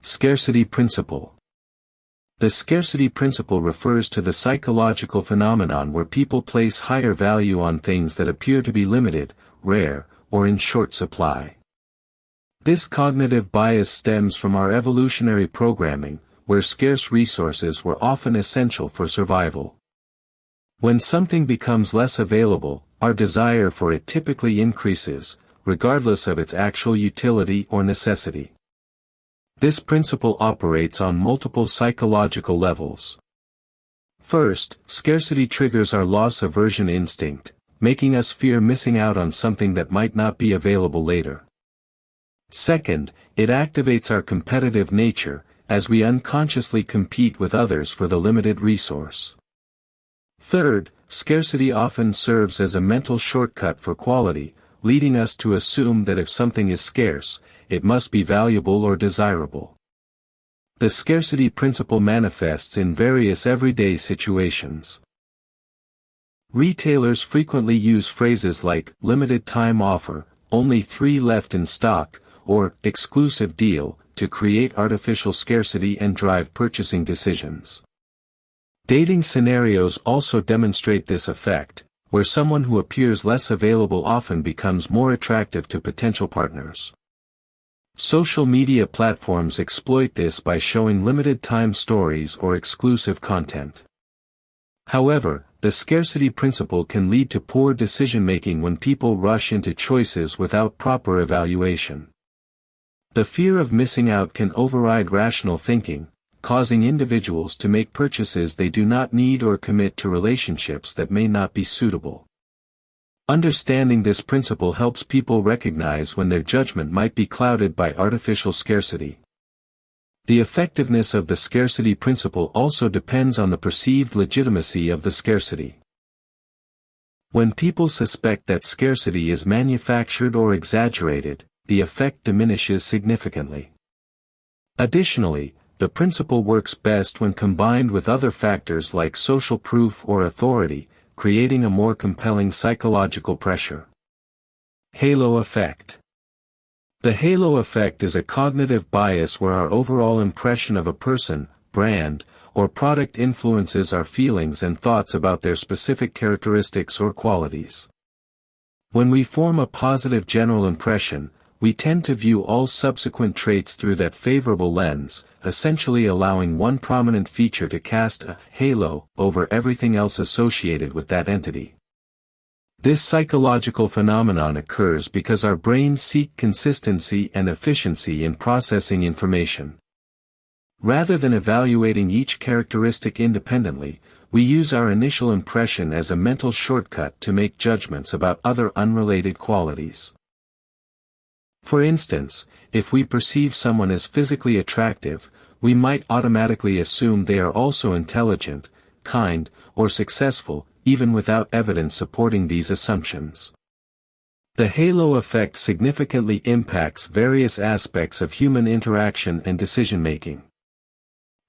Scarcity principle. The scarcity principle refers to the psychological phenomenon where people place higher value on things that appear to be limited, rare, or in short supply. This cognitive bias stems from our evolutionary programming, where scarce resources were often essential for survival. When something becomes less available, our desire for it typically increases, regardless of its actual utility or necessity. This principle operates on multiple psychological levels. First, scarcity triggers our loss aversion instinct, making us fear missing out on something that might not be available later. Second, it activates our competitive nature, as we unconsciously compete with others for the limited resource. Third, scarcity often serves as a mental shortcut for quality, leading us to assume that if something is scarce, it must be valuable or desirable. The scarcity principle manifests in various everyday situations. Retailers frequently use phrases like limited time offer, only 3 left in stock, or exclusive deal, to create artificial scarcity and drive purchasing decisions. Dating scenarios also demonstrate this effect, where someone who appears less available often becomes more attractive to potential partners. Social media platforms exploit this by showing limited-time stories or exclusive content. However, the scarcity principle can lead to poor decision-making when people rush into choices without proper evaluation. The fear of missing out can override rational thinking, causing individuals to make purchases they do not need or commit to relationships that may not be suitable. Understanding this principle helps people recognize when their judgment might be clouded by artificial scarcity. The effectiveness of the scarcity principle also depends on the perceived legitimacy of the scarcity. When people suspect that scarcity is manufactured or exaggerated, the effect diminishes significantly. Additionally, the principle works best when combined with other factors like social proof or authority, creating a more compelling psychological pressure. Halo effect. The halo effect is a cognitive bias where our overall impression of a person, brand, or product influences our feelings and thoughts about their specific characteristics or qualities. When we form a positive general impression, we tend to view all subsequent traits through that favorable lens, essentially allowing one prominent feature to cast a halo over everything else associated with that entity. This psychological phenomenon occurs because our brains seek consistency and efficiency in processing information. Rather than evaluating each characteristic independently, we use our initial impression as a mental shortcut to make judgments about other unrelated qualities. For instance, if we perceive someone as physically attractive, we might automatically assume they are also intelligent, kind, or successful, even without evidence supporting these assumptions. The halo effect significantly impacts various aspects of human interaction and decision-making.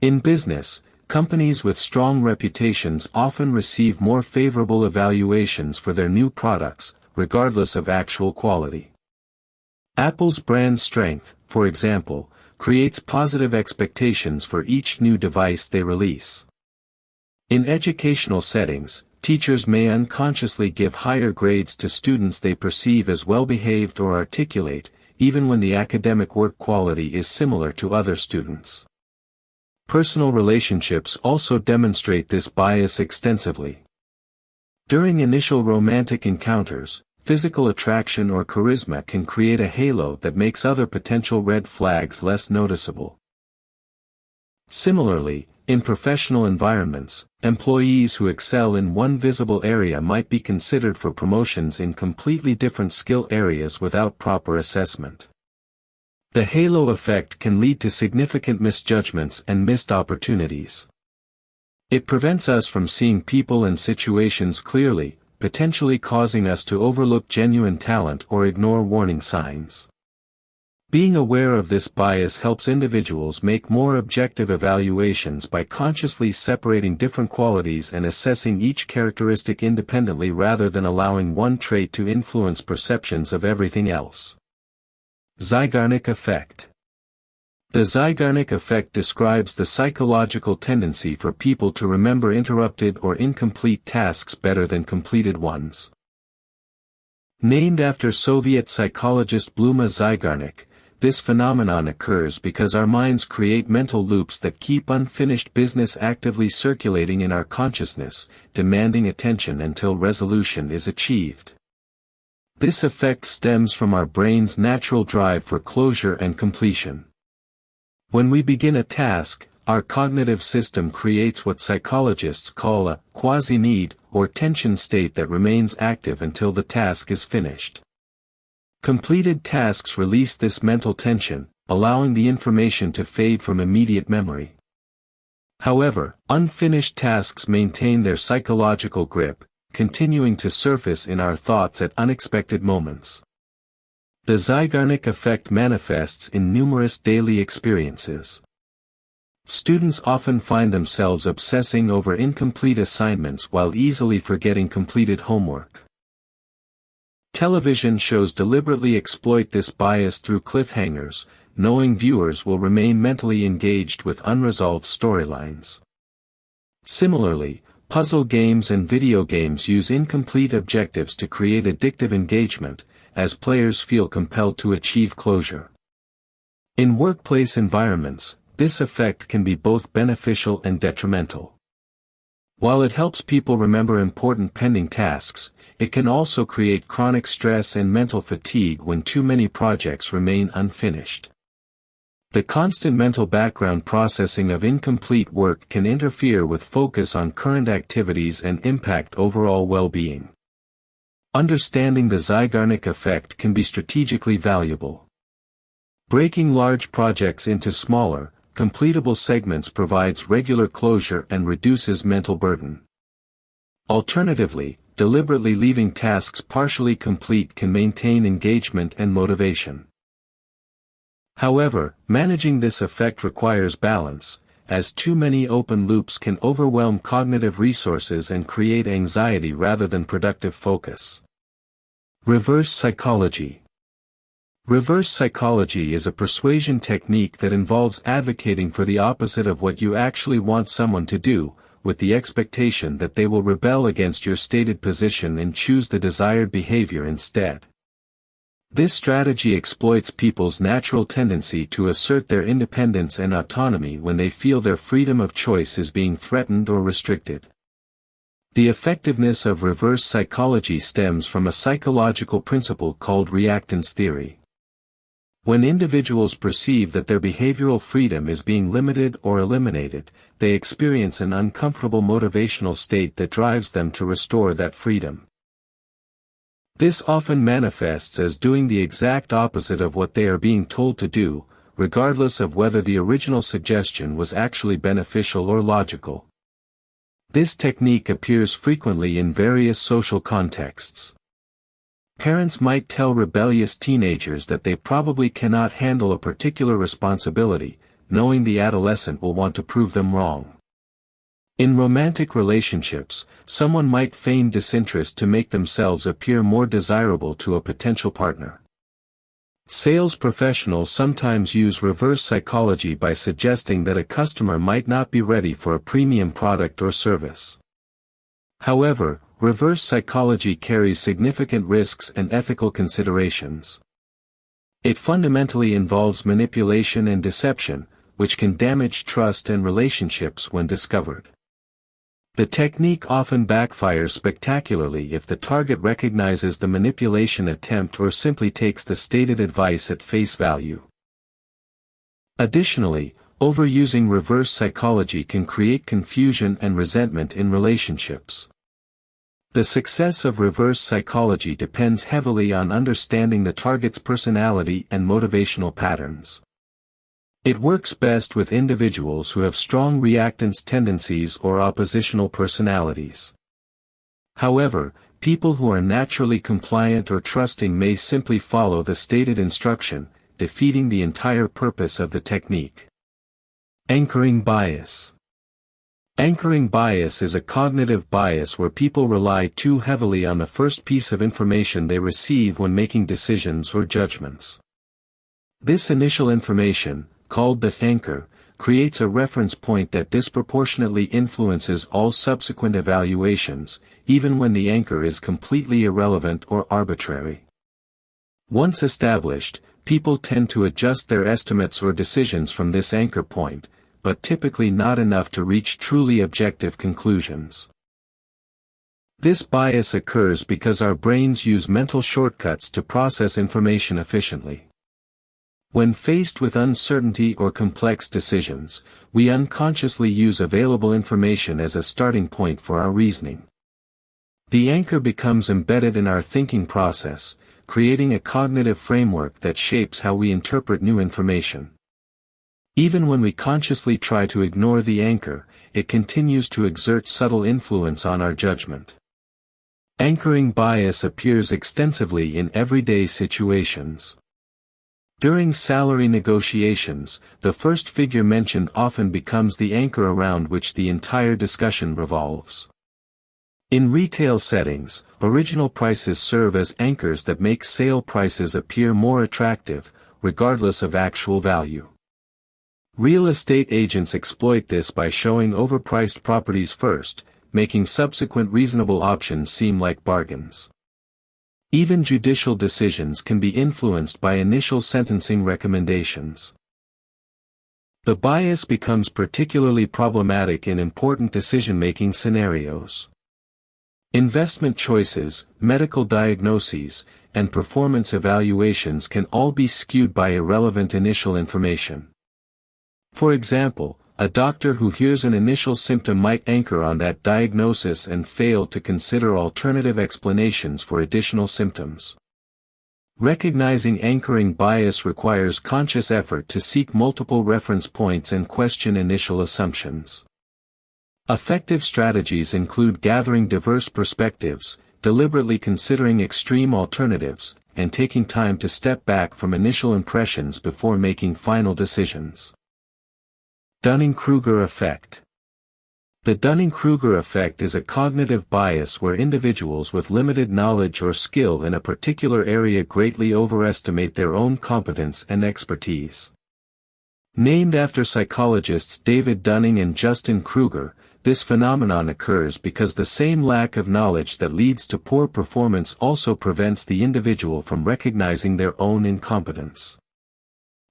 In business, companies with strong reputations often receive more favorable evaluations for their new products, regardless of actual quality. Apple's brand strength, for example, creates positive expectations for each new device they release. In educational settings, teachers may unconsciously give higher grades to students they perceive as well-behaved or articulate, even when the academic work quality is similar to other students. Personal relationships also demonstrate this bias extensively. During initial romantic encounters, physical attraction or charisma can create a halo that makes other potential red flags less noticeable. Similarly, in professional environments, employees who excel in one visible area might be considered for promotions in completely different skill areas without proper assessment. The halo effect can lead to significant misjudgments and missed opportunities. It prevents us from seeing people and situations clearly, potentially causing us to overlook genuine talent or ignore warning signs. Being aware of this bias helps individuals make more objective evaluations by consciously separating different qualities and assessing each characteristic independently rather than allowing one trait to influence perceptions of everything else. Zeigarnik effect. The Zeigarnik effect describes the psychological tendency for people to remember interrupted or incomplete tasks better than completed ones. Named after Soviet psychologist Bluma Zeigarnik, this phenomenon occurs because our minds create mental loops that keep unfinished business actively circulating in our consciousness, demanding attention until resolution is achieved. This effect stems from our brain's natural drive for closure and completion. When we begin a task, our cognitive system creates what psychologists call a quasi-need or tension state that remains active until the task is finished. Completed tasks release this mental tension, allowing the information to fade from immediate memory. However, unfinished tasks maintain their psychological grip, continuing to surface in our thoughts at unexpected moments. The Zeigarnik effect manifests in numerous daily experiences. Students often find themselves obsessing over incomplete assignments while easily forgetting completed homework. Television shows deliberately exploit this bias through cliffhangers, knowing viewers will remain mentally engaged with unresolved storylines. Similarly, puzzle games and video games use incomplete objectives to create addictive engagement, as players feel compelled to achieve closure. In workplace environments, this effect can be both beneficial and detrimental. While it helps people remember important pending tasks, it can also create chronic stress and mental fatigue when too many projects remain unfinished. The constant mental background processing of incomplete work can interfere with focus on current activities and impact overall well-being. Understanding the Zeigarnik effect can be strategically valuable. Breaking large projects into smaller, completable segments provides regular closure and reduces mental burden. Alternatively, deliberately leaving tasks partially complete can maintain engagement and motivation. However, managing this effect requires balance, as too many open loops can overwhelm cognitive resources and create anxiety rather than productive focus. Reverse psychology. Reverse psychology is a persuasion technique that involves advocating for the opposite of what you actually want someone to do, with the expectation that they will rebel against your stated position and choose the desired behavior instead. This strategy exploits people's natural tendency to assert their independence and autonomy when they feel their freedom of choice is being threatened or restricted. The effectiveness of reverse psychology stems from a psychological principle called reactance theory. When individuals perceive that their behavioral freedom is being limited or eliminated, they experience an uncomfortable motivational state that drives them to restore that freedom. This often manifests as doing the exact opposite of what they are being told to do, regardless of whether the original suggestion was actually beneficial or logical. This technique appears frequently in various social contexts. Parents might tell rebellious teenagers that they probably cannot handle a particular responsibility, knowing the adolescent will want to prove them wrong. In romantic relationships, someone might feign disinterest to make themselves appear more desirable to a potential partner. Sales professionals sometimes use reverse psychology by suggesting that a customer might not be ready for a premium product or service. However, reverse psychology carries significant risks and ethical considerations. It fundamentally involves manipulation and deception, which can damage trust and relationships when discovered. The technique often backfires spectacularly if the target recognizes the manipulation attempt or simply takes the stated advice at face value. Additionally, overusing reverse psychology can create confusion and resentment in relationships. The success of reverse psychology depends heavily on understanding the target's personality and motivational patterns. It works best with individuals who have strong reactance tendencies or oppositional personalities. However, people who are naturally compliant or trusting may simply follow the stated instruction, defeating the entire purpose of the technique. Anchoring bias. Anchoring bias is a cognitive bias where people rely too heavily on the first piece of information they receive when making decisions or judgments. This initial information, called the anchor, creates a reference point that disproportionately influences all subsequent evaluations, even when the anchor is completely irrelevant or arbitrary. Once established, people tend to adjust their estimates or decisions from this anchor point, but typically not enough to reach truly objective conclusions. This bias occurs because our brains use mental shortcuts to process information efficiently. When faced with uncertainty or complex decisions, we unconsciously use available information as a starting point for our reasoning. The anchor becomes embedded in our thinking process, creating a cognitive framework that shapes how we interpret new information. Even when we consciously try to ignore the anchor, it continues to exert subtle influence on our judgment. Anchoring bias appears extensively in everyday situations. During salary negotiations, the first figure mentioned often becomes the anchor around which the entire discussion revolves. In retail settings, original prices serve as anchors that make sale prices appear more attractive, regardless of actual value. Real estate agents exploit this by showing overpriced properties first, making subsequent reasonable options seem like bargains. Even judicial decisions can be influenced by initial sentencing recommendations. The bias becomes particularly problematic in important decision-making scenarios. Investment choices, medical diagnoses, and performance evaluations can all be skewed by irrelevant initial information. For example, a doctor who hears an initial symptom might anchor on that diagnosis and fail to consider alternative explanations for additional symptoms. Recognizing anchoring bias requires conscious effort to seek multiple reference points and question initial assumptions. Effective strategies include gathering diverse perspectives, deliberately considering extreme alternatives, and taking time to step back from initial impressions before making final decisions. Dunning-Kruger effect. The Dunning-Kruger effect is a cognitive bias where individuals with limited knowledge or skill in a particular area greatly overestimate their own competence and expertise. Named after psychologists David Dunning and Justin Kruger, this phenomenon occurs because the same lack of knowledge that leads to poor performance also prevents the individual from recognizing their own incompetence.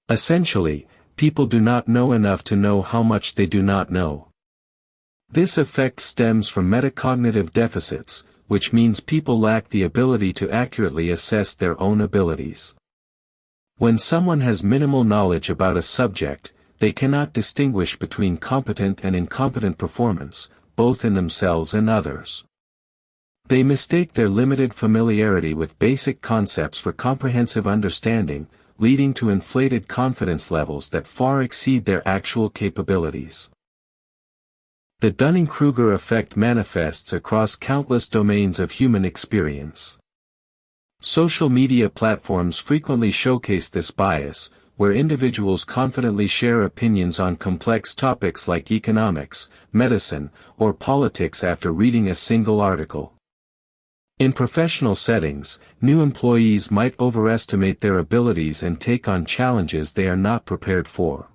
Essentially, people do not know enough to know how much they do not know. This effect stems from metacognitive deficits, which means people lack the ability to accurately assess their own abilities. When someone has minimal knowledge about a subject, they cannot distinguish between competent and incompetent performance, both in themselves and others. They mistake their limited familiarity with basic concepts for comprehensive understanding, leading to inflated confidence levels that far exceed their actual capabilities. The Dunning-Kruger effect manifests across countless domains of human experience. Social media platforms frequently showcase this bias, where individuals confidently share opinions on complex topics like economics, medicine, or politics after reading a single article. In professional settings, new employees might overestimate their abilities and take on challenges they are not prepared for.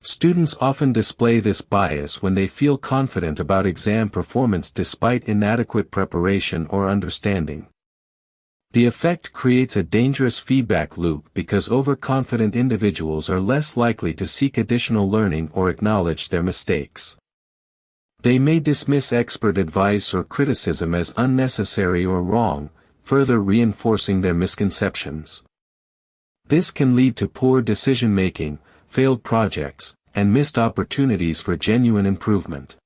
Students often display this bias when they feel confident about exam performance despite inadequate preparation or understanding. The effect creates a dangerous feedback loop because overconfident individuals are less likely to seek additional learning or acknowledge their mistakes. They may dismiss expert advice or criticism as unnecessary or wrong, further reinforcing their misconceptions. This can lead to poor decision-making, failed projects, and missed opportunities for genuine improvement.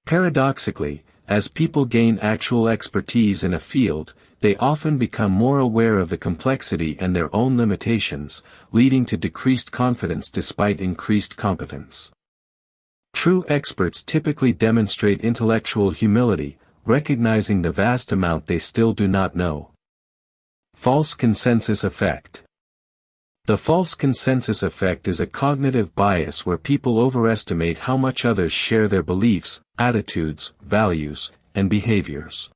Paradoxically, as people gain actual expertise in a field, they often become more aware of the complexity and their own limitations, leading to decreased confidence despite increased competence. True experts typically demonstrate intellectual humility, recognizing the vast amount they still do not know. False consensus effect. The false consensus effect is a cognitive bias where people overestimate how much others share their beliefs, attitudes, values, and behaviors.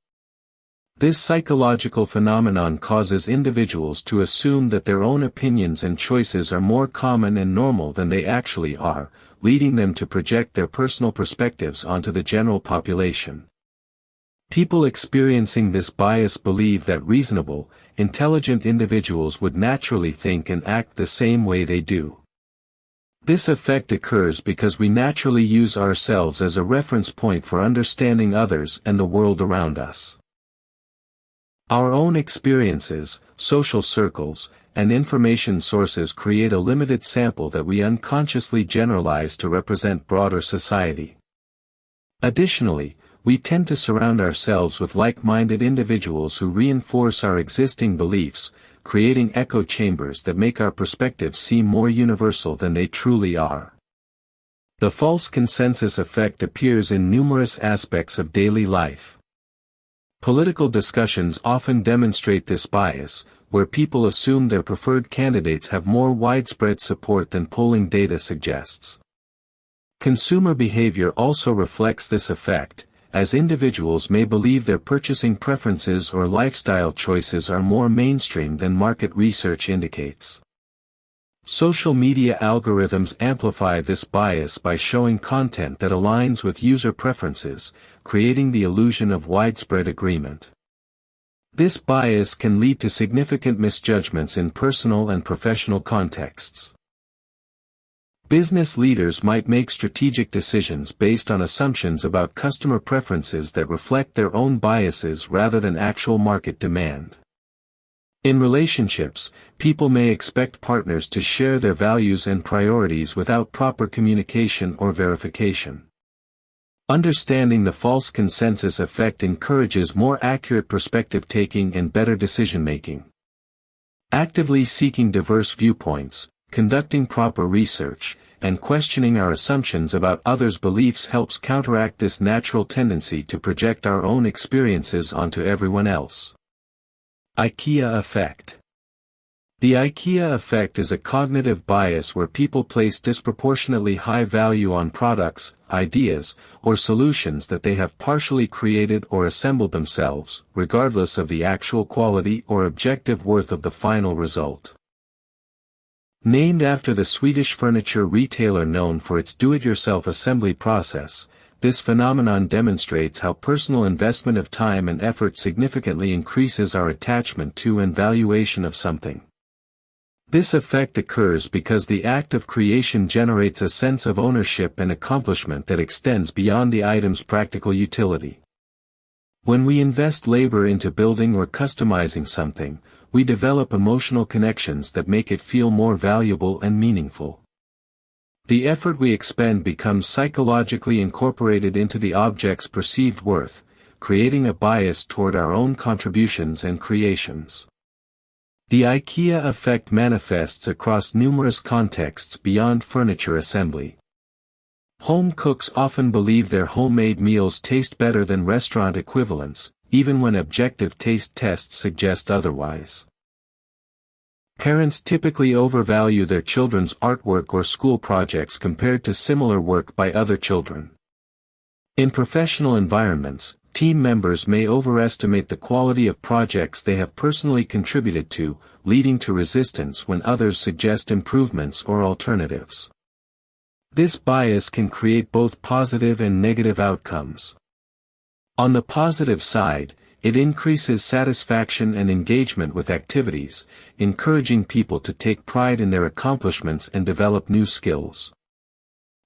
This psychological phenomenon causes individuals to assume that their own opinions and choices are more common and normal than they actually are, leading them to project their personal perspectives onto the general population. People experiencing this bias believe that reasonable, intelligent individuals would naturally think and act the same way they do. This effect occurs because we naturally use ourselves as a reference point for understanding others and the world around us. Our own experiences, social circles, and information sources create a limited sample that we unconsciously generalize to represent broader society. Additionally, we tend to surround ourselves with like-minded individuals who reinforce our existing beliefs, creating echo chambers that make our perspectives seem more universal than they truly are. The false consensus effect appears in numerous aspects of daily life. Political discussions often demonstrate this bias, where people assume their preferred candidates have more widespread support than polling data suggests. Consumer behavior also reflects this effect, as individuals may believe their purchasing preferences or lifestyle choices are more mainstream than market research indicates. Social media algorithms amplify this bias by showing content that aligns with user preferences, creating the illusion of widespread agreement. This bias can lead to significant misjudgments in personal and professional contexts. Business leaders might make strategic decisions based on assumptions about customer preferences that reflect their own biases rather than actual market demand. In relationships, people may expect partners to share their values and priorities without proper communication or verification. Understanding the false consensus effect encourages more accurate perspective-taking and better decision-making. Actively seeking diverse viewpoints, conducting proper research, and questioning our assumptions about others' beliefs helps counteract this natural tendency to project our own experiences onto everyone else. IKEA effect. The IKEA effect is a cognitive bias where people place disproportionately high value on products, ideas, or solutions that they have partially created or assembled themselves, regardless of the actual quality or objective worth of the final result. Named after the Swedish furniture retailer known for its do-it-yourself assembly process, this phenomenon demonstrates how personal investment of time and effort significantly increases our attachment to and valuation of something. This effect occurs because the act of creation generates a sense of ownership and accomplishment that extends beyond the item's practical utility. When we invest labor into building or customizing something, we develop emotional connections that make it feel more valuable and meaningful. The effort we expend becomes psychologically incorporated into the object's perceived worth, creating a bias toward our own contributions and creations. The IKEA effect manifests across numerous contexts beyond furniture assembly. Home cooks often believe their homemade meals taste better than restaurant equivalents, even when objective taste tests suggest otherwise. Parents typically overvalue their children's artwork or school projects compared to similar work by other children. In professional environments, team members may overestimate the quality of projects they have personally contributed to, leading to resistance when others suggest improvements or alternatives. This bias can create both positive and negative outcomes. On the positive side, it increases satisfaction and engagement with activities, encouraging people to take pride in their accomplishments and develop new skills.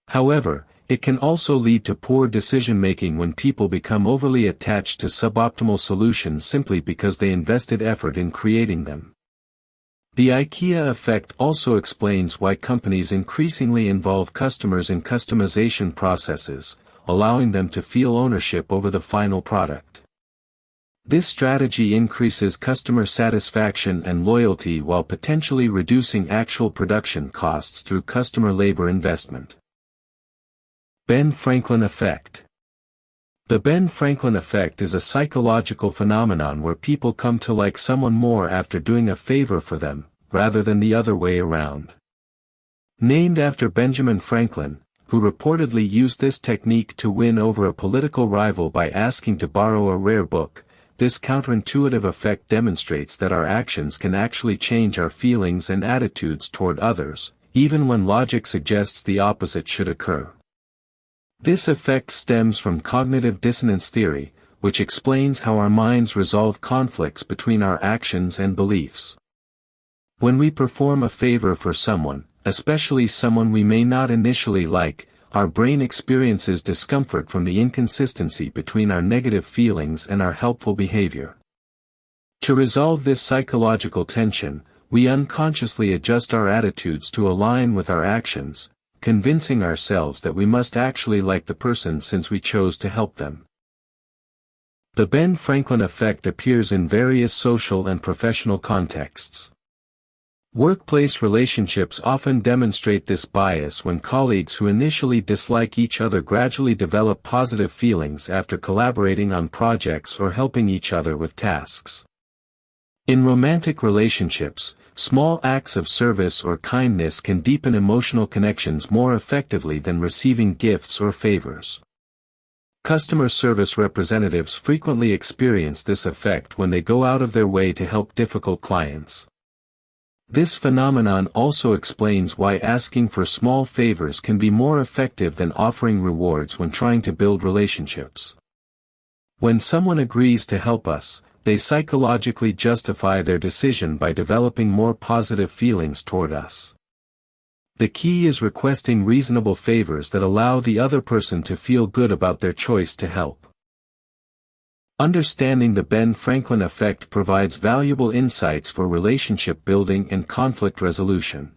However, it can also lead to poor decision-making when people become overly attached to suboptimal solutions simply because they invested effort in creating them. The IKEA effect also explains why companies increasingly involve customers in customization processes, allowing them to feel ownership over the final product. This strategy increases customer satisfaction and loyalty while potentially reducing actual production costs through customer labor investment. Ben Franklin effect. The Ben Franklin effect is a psychological phenomenon where people come to like someone more after doing a favor for them, rather than the other way around. Named after Benjamin Franklin, who reportedly used this technique to win over a political rival by asking to borrow a rare book, this counterintuitive effect demonstrates that our actions can actually change our feelings and attitudes toward others, even when logic suggests the opposite should occur. This effect stems from cognitive dissonance theory, which explains how our minds resolve conflicts between our actions and beliefs. When we perform a favor for someone, especially someone we may not initially like, our brain experiences discomfort from the inconsistency between our negative feelings and our helpful behavior. To resolve this psychological tension, we unconsciously adjust our attitudes to align with our actions, convincing ourselves that we must actually like the person since we chose to help them. The Ben Franklin effect appears in various social and professional contexts. Workplace relationships often demonstrate this bias when colleagues who initially dislike each other gradually develop positive feelings after collaborating on projects or helping each other with tasks. In romantic relationships, small acts of service or kindness can deepen emotional connections more effectively than receiving gifts or favors. Customer service representatives frequently experience this effect when they go out of their way to help difficult clients. This phenomenon also explains why asking for small favors can be more effective than offering rewards when trying to build relationships. When someone agrees to help us, they psychologically justify their decision by developing more positive feelings toward us. The key is requesting reasonable favors that allow the other person to feel good about their choice to help. Understanding the Ben Franklin effect provides valuable insights for relationship building and conflict resolution.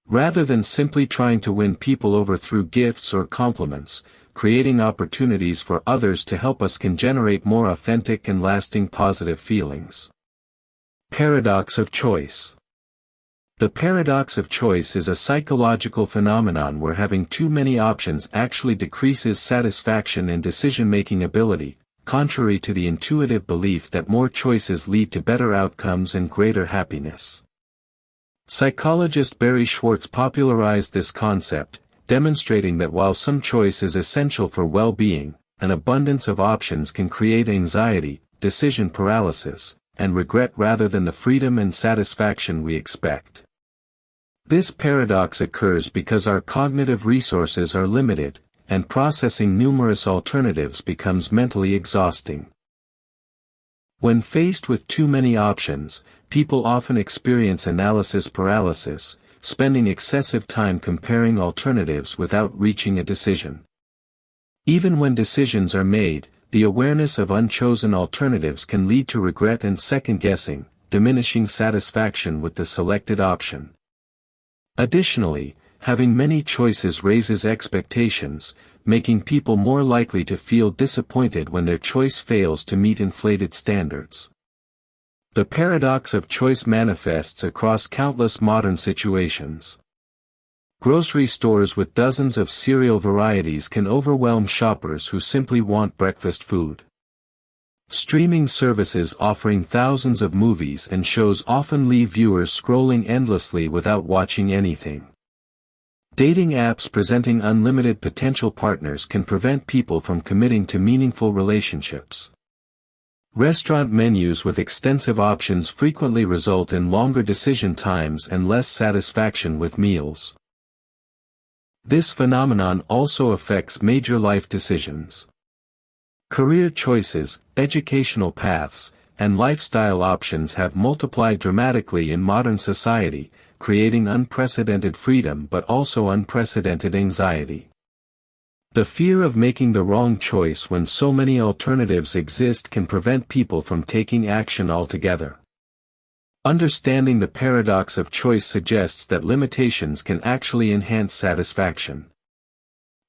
Rather than simply trying to win people over through gifts or compliments, creating opportunities for others to help us can generate more authentic and lasting positive feelings. Paradox of choice. The paradox of choice is a psychological phenomenon where having too many options actually decreases satisfaction and decision-making ability, contrary to the intuitive belief that more choices lead to better outcomes and greater happiness. Psychologist Barry Schwartz popularized this concept, demonstrating that while some choice is essential for well-being, an abundance of options can create anxiety, decision paralysis, and regret rather than the freedom and satisfaction we expect. This paradox occurs because our cognitive resources are limited, and processing numerous alternatives becomes mentally exhausting. When faced with too many options, people often experience analysis paralysis, spending excessive time comparing alternatives without reaching a decision. Even when decisions are made, the awareness of unchosen alternatives can lead to regret and second-guessing, diminishing satisfaction with the selected option. Additionally, having many choices raises expectations, making people more likely to feel disappointed when their choice fails to meet inflated standards. The paradox of choice manifests across countless modern situations. Grocery stores with dozens of cereal varieties can overwhelm shoppers who simply want breakfast food. Streaming services offering thousands of movies and shows often leave viewers scrolling endlessly without watching anything. Dating apps presenting unlimited potential partners can prevent people from committing to meaningful relationships. Restaurant menus with extensive options frequently result in longer decision times and less satisfaction with meals. This phenomenon also affects major life decisions. Career choices, educational paths, and lifestyle options have multiplied dramatically in modern society, creating unprecedented freedom but also unprecedented anxiety. The fear of making the wrong choice when so many alternatives exist can prevent people from taking action altogether. Understanding the paradox of choice suggests that limitations can actually enhance satisfaction.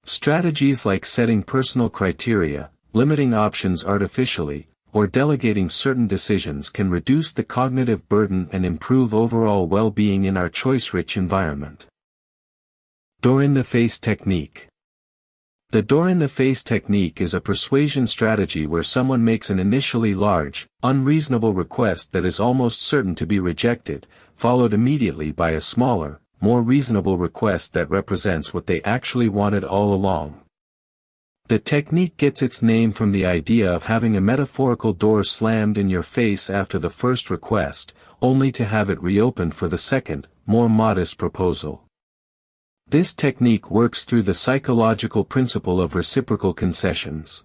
Strategies like setting personal criteria, limiting options artificially, or delegating certain decisions can reduce the cognitive burden and improve overall well-being in our choice-rich environment. Door-in-the-face technique. The door-in-the-face technique is a persuasion strategy where someone makes an initially large, unreasonable request that is almost certain to be rejected, followed immediately by a smaller, more reasonable request that represents what they actually wanted all along. The technique gets its name from the idea of having a metaphorical door slammed in your face after the first request, only to have it reopened for the second, more modest proposal. This technique works through the psychological principle of reciprocal concessions.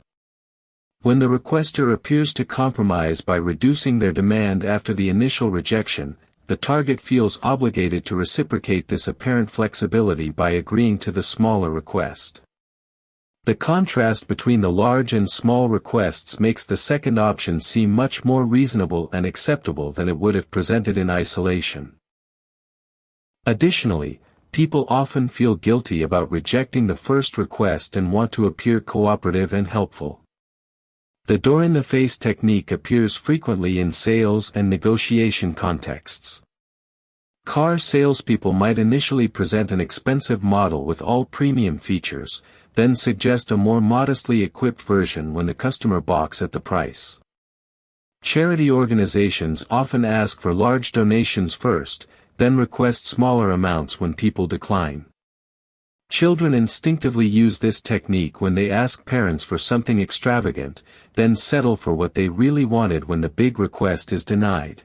When the requester appears to compromise by reducing their demand after the initial rejection, the target feels obligated to reciprocate this apparent flexibility by agreeing to the smaller request. The contrast between the large and small requests makes the second option seem much more reasonable and acceptable than it would have presented in isolation. Additionally, people often feel guilty about rejecting the first request and want to appear cooperative and helpful. The door-in-the-face technique appears frequently in sales and negotiation contexts. Car salespeople might initially present an expensive model with all premium features, then suggest a more modestly equipped version when the customer balks at the price. Charity organizations often ask for large donations first, then request smaller amounts when people decline. Children instinctively use this technique when they ask parents for something extravagant, then settle for what they really wanted when the big request is denied.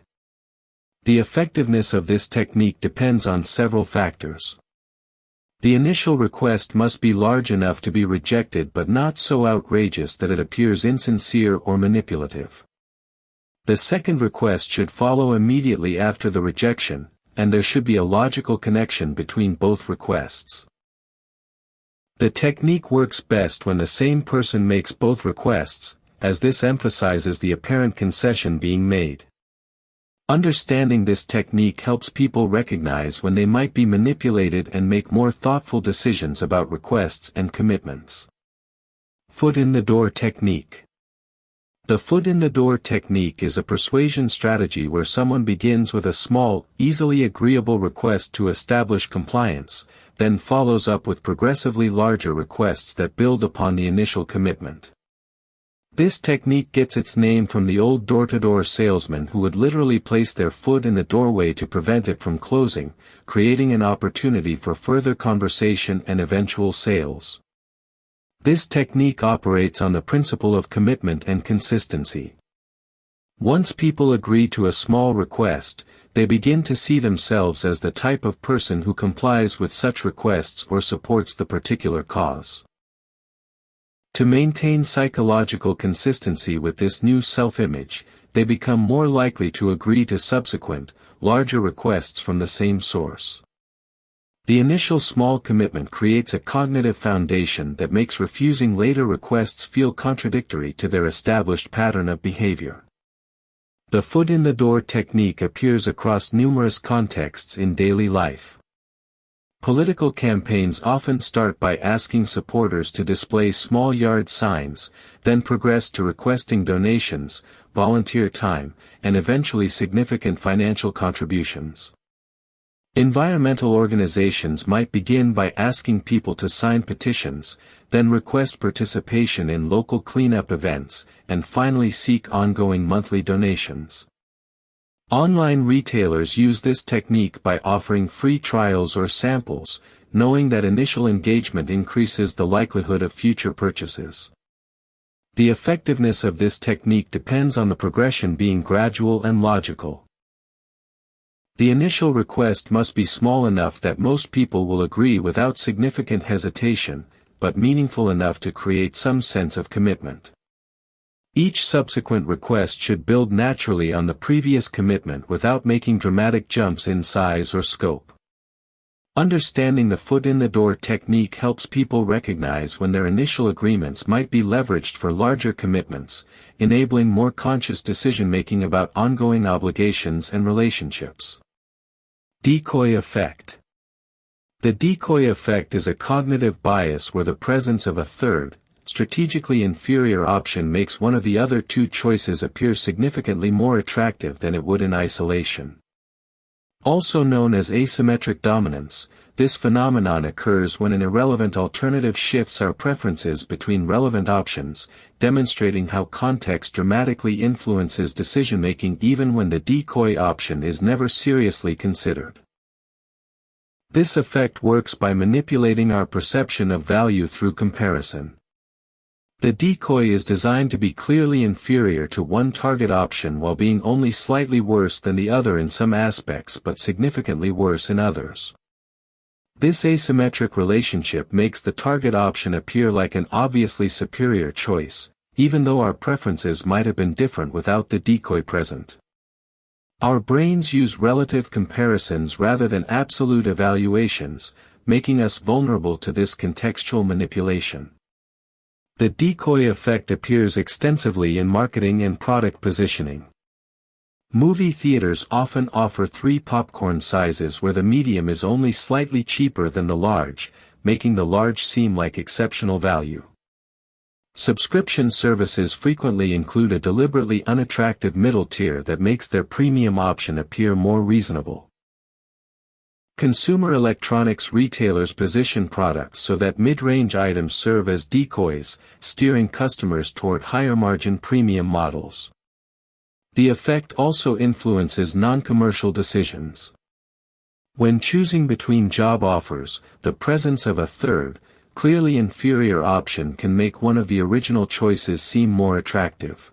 The effectiveness of this technique depends on several factors. The initial request must be large enough to be rejected but not so outrageous that it appears insincere or manipulative. The second request should follow immediately after the rejection, and there should be a logical connection between both requests. The technique works best when the same person makes both requests, as this emphasizes the apparent concession being made. Understanding this technique helps people recognize when they might be manipulated and make more thoughtful decisions about requests and commitments. Foot in the door technique. The foot in the door technique is a persuasion strategy where someone begins with a small, easily agreeable request to establish compliance, then follows up with progressively larger requests that build upon the initial commitment. This technique gets its name from the old door-to-door salesman who would literally place their foot in the doorway to prevent it from closing, creating an opportunity for further conversation and eventual sales. This technique operates on the principle of commitment and consistency. Once people agree to a small request, they begin to see themselves as the type of person who complies with such requests or supports the particular cause. To maintain psychological consistency with this new self-image, they become more likely to agree to subsequent, larger requests from the same source. The initial small commitment creates a cognitive foundation that makes refusing later requests feel contradictory to their established pattern of behavior. The foot-in-the-door technique appears across numerous contexts in daily life. Political campaigns often start by asking supporters to display small yard signs, then progress to requesting donations, volunteer time, and eventually significant financial contributions. Environmental organizations might begin by asking people to sign petitions, then request participation in local cleanup events, and finally seek ongoing monthly donations. Online retailers use this technique by offering free trials or samples, knowing that initial engagement increases the likelihood of future purchases. The effectiveness of this technique depends on the progression being gradual and logical. The initial request must be small enough that most people will agree without significant hesitation, but meaningful enough to create some sense of commitment. Each subsequent request should build naturally on the previous commitment without making dramatic jumps in size or scope. Understanding the foot-in-the-door technique helps people recognize when their initial agreements might be leveraged for larger commitments, enabling more conscious decision-making about ongoing obligations and relationships. Decoy effect. The decoy effect is a cognitive bias where the presence of a third, strategically inferior option makes one of the other two choices appear significantly more attractive than it would in isolation. Also known as asymmetric dominance, this phenomenon occurs when an irrelevant alternative shifts our preferences between relevant options, demonstrating how context dramatically influences decision-making even when the decoy option is never seriously considered. This effect works by manipulating our perception of value through comparison. The decoy is designed to be clearly inferior to one target option while being only slightly worse than the other in some aspects but significantly worse in others. This asymmetric relationship makes the target option appear like an obviously superior choice, even though our preferences might have been different without the decoy present. Our brains use relative comparisons rather than absolute evaluations, making us vulnerable to this contextual manipulation. The decoy effect appears extensively in marketing and product positioning. Movie theaters often offer 3 popcorn sizes where the medium is only slightly cheaper than the large, making the large seem like exceptional value. Subscription services frequently include a deliberately unattractive middle tier that makes their premium option appear more reasonable. Consumer electronics retailers position products so that mid-range items serve as decoys, steering customers toward higher-margin premium models. The effect also influences non-commercial decisions. When choosing between job offers, the presence of a third, clearly inferior option can make one of the original choices seem more attractive.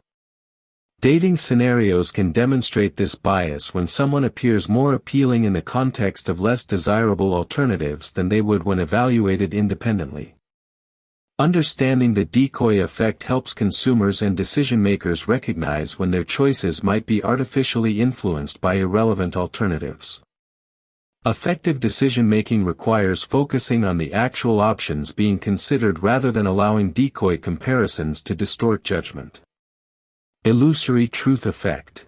Dating scenarios can demonstrate this bias when someone appears more appealing in the context of less desirable alternatives than they would when evaluated independently. Understanding the decoy effect helps consumers and decision-makers recognize when their choices might be artificially influenced by irrelevant alternatives. Effective decision-making requires focusing on the actual options being considered rather than allowing decoy comparisons to distort judgment. Illusory truth effect.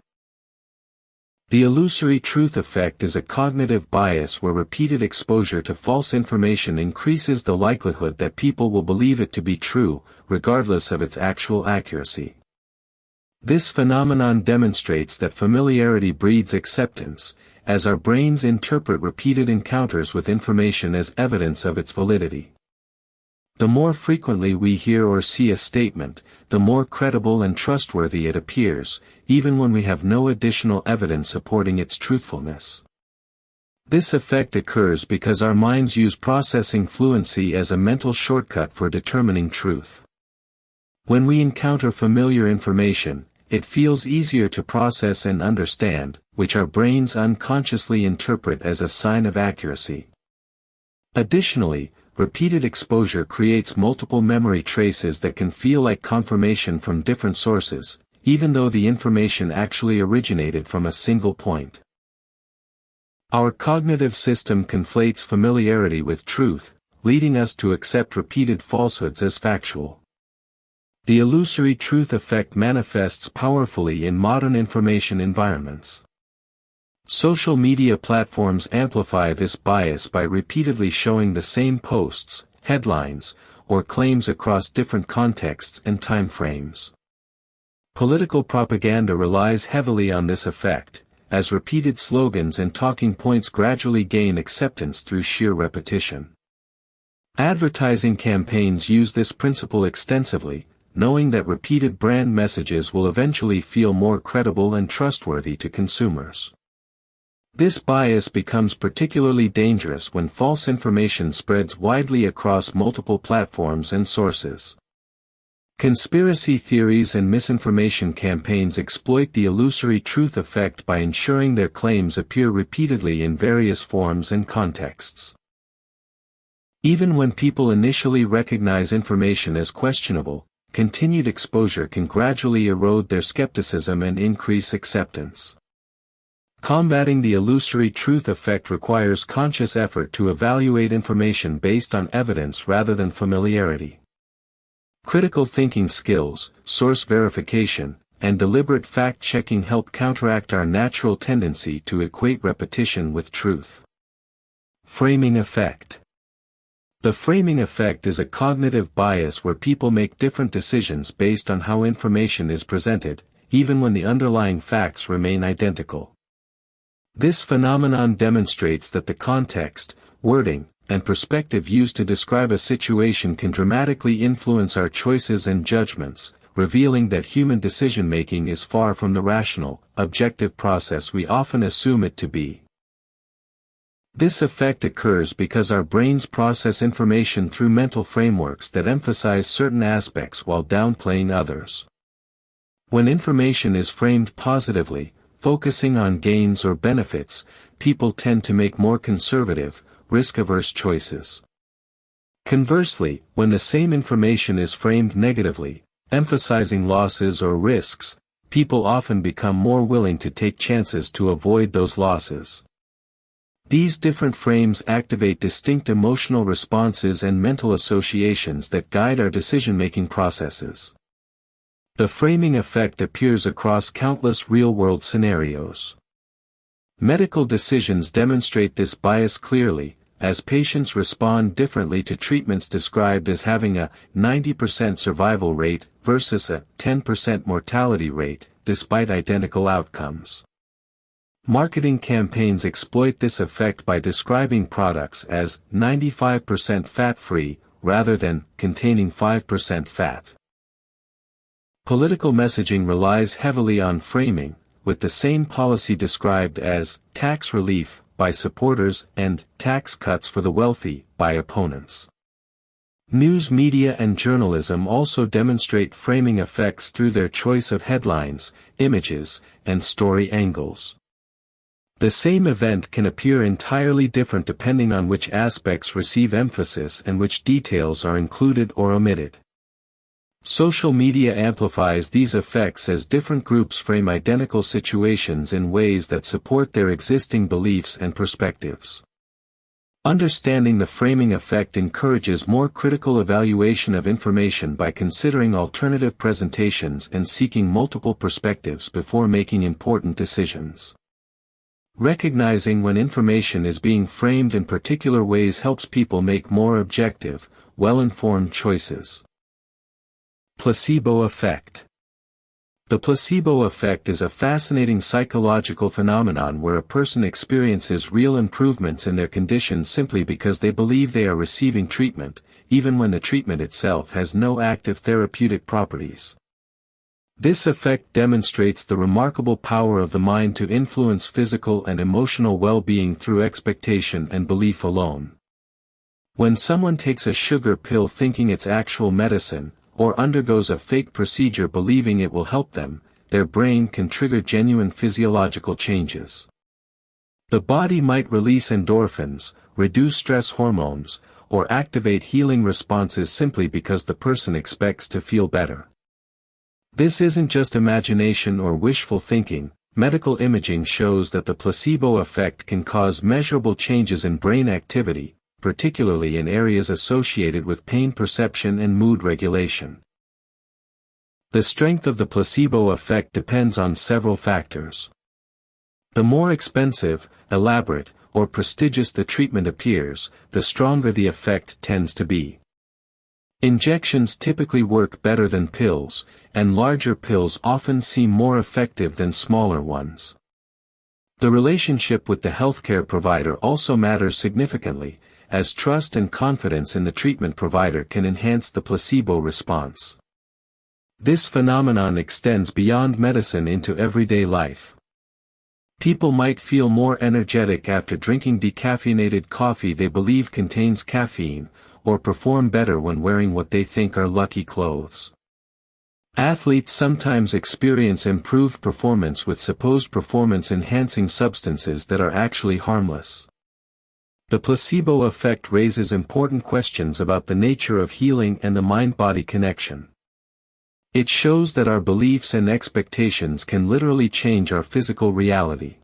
The illusory truth effect is a cognitive bias where repeated exposure to false information increases the likelihood that people will believe it to be true, regardless of its actual accuracy. This phenomenon demonstrates that familiarity breeds acceptance, as our brains interpret repeated encounters with information as evidence of its validity. The more frequently we hear or see a statement, the more credible and trustworthy it appears, even when we have no additional evidence supporting its truthfulness. This effect occurs because our minds use processing fluency as a mental shortcut for determining truth. When we encounter familiar information, it feels easier to process and understand, which our brains unconsciously interpret as a sign of accuracy. Additionally, repeated exposure creates multiple memory traces that can feel like confirmation from different sources, even though the information actually originated from a single point. Our cognitive system conflates familiarity with truth, leading us to accept repeated falsehoods as factual. The illusory truth effect manifests powerfully in modern information environments. Social media platforms amplify this bias by repeatedly showing the same posts, headlines, or claims across different contexts and time frames. Political propaganda relies heavily on this effect, as repeated slogans and talking points gradually gain acceptance through sheer repetition. Advertising campaigns use this principle extensively, knowing that repeated brand messages will eventually feel more credible and trustworthy to consumers. This bias becomes particularly dangerous when false information spreads widely across multiple platforms and sources. Conspiracy theories and misinformation campaigns exploit the illusory truth effect by ensuring their claims appear repeatedly in various forms and contexts. Even when people initially recognize information as questionable, continued exposure can gradually erode their skepticism and increase acceptance. Combating the illusory truth effect requires conscious effort to evaluate information based on evidence rather than familiarity. Critical thinking skills, source verification, and deliberate fact-checking help counteract our natural tendency to equate repetition with truth. Framing effect. The framing effect is a cognitive bias where people make different decisions based on how information is presented, even when the underlying facts remain identical. This phenomenon demonstrates that the context, wording, and perspective used to describe a situation can dramatically influence our choices and judgments, revealing that human decision-making is far from the rational, objective process we often assume it to be. This effect occurs because our brains process information through mental frameworks that emphasize certain aspects while downplaying others. When information is framed positively, focusing on gains or benefits, people tend to make more conservative, risk-averse choices. Conversely, when the same information is framed negatively, emphasizing losses or risks, people often become more willing to take chances to avoid those losses. These different frames activate distinct emotional responses and mental associations that guide our decision-making processes. The framing effect appears across countless real-world scenarios. Medical decisions demonstrate this bias clearly, as patients respond differently to treatments described as having a 90% survival rate versus a 10% mortality rate, despite identical outcomes. Marketing campaigns exploit this effect by describing products as 95% fat-free, rather than containing 5% fat. Political messaging relies heavily on framing, with the same policy described as tax relief by supporters and tax cuts for the wealthy by opponents. News media and journalism also demonstrate framing effects through their choice of headlines, images, and story angles. The same event can appear entirely different depending on which aspects receive emphasis and which details are included or omitted. Social media amplifies these effects as different groups frame identical situations in ways that support their existing beliefs and perspectives. Understanding the framing effect encourages more critical evaluation of information by considering alternative presentations and seeking multiple perspectives before making important decisions. Recognizing when information is being framed in particular ways helps people make more objective, well-informed choices. Placebo effect. The placebo effect is a fascinating psychological phenomenon where a person experiences real improvements in their condition simply because they believe they are receiving treatment, even when the treatment itself has no active therapeutic properties. This effect demonstrates the remarkable power of the mind to influence physical and emotional well-being through expectation and belief alone. When someone takes a sugar pill thinking it's actual medicine, or undergoes a fake procedure believing it will help them, their brain can trigger genuine physiological changes. The body might release endorphins, reduce stress hormones, or activate healing responses simply because the person expects to feel better. This isn't just imagination or wishful thinking. Medical imaging shows that the placebo effect can cause measurable changes in brain activity, particularly in areas associated with pain perception and mood regulation. The strength of the placebo effect depends on several factors. The more expensive, elaborate, or prestigious the treatment appears, the stronger the effect tends to be. Injections typically work better than pills, and larger pills often seem more effective than smaller ones. The relationship with the healthcare provider also matters significantly, as trust and confidence in the treatment provider can enhance the placebo response. This phenomenon extends beyond medicine into everyday life. People might feel more energetic after drinking decaffeinated coffee they believe contains caffeine, or perform better when wearing what they think are lucky clothes. Athletes sometimes experience improved performance with supposed performance-enhancing substances that are actually harmless. The placebo effect raises important questions about the nature of healing and the mind-body connection. It shows that our beliefs and expectations can literally change our physical reality.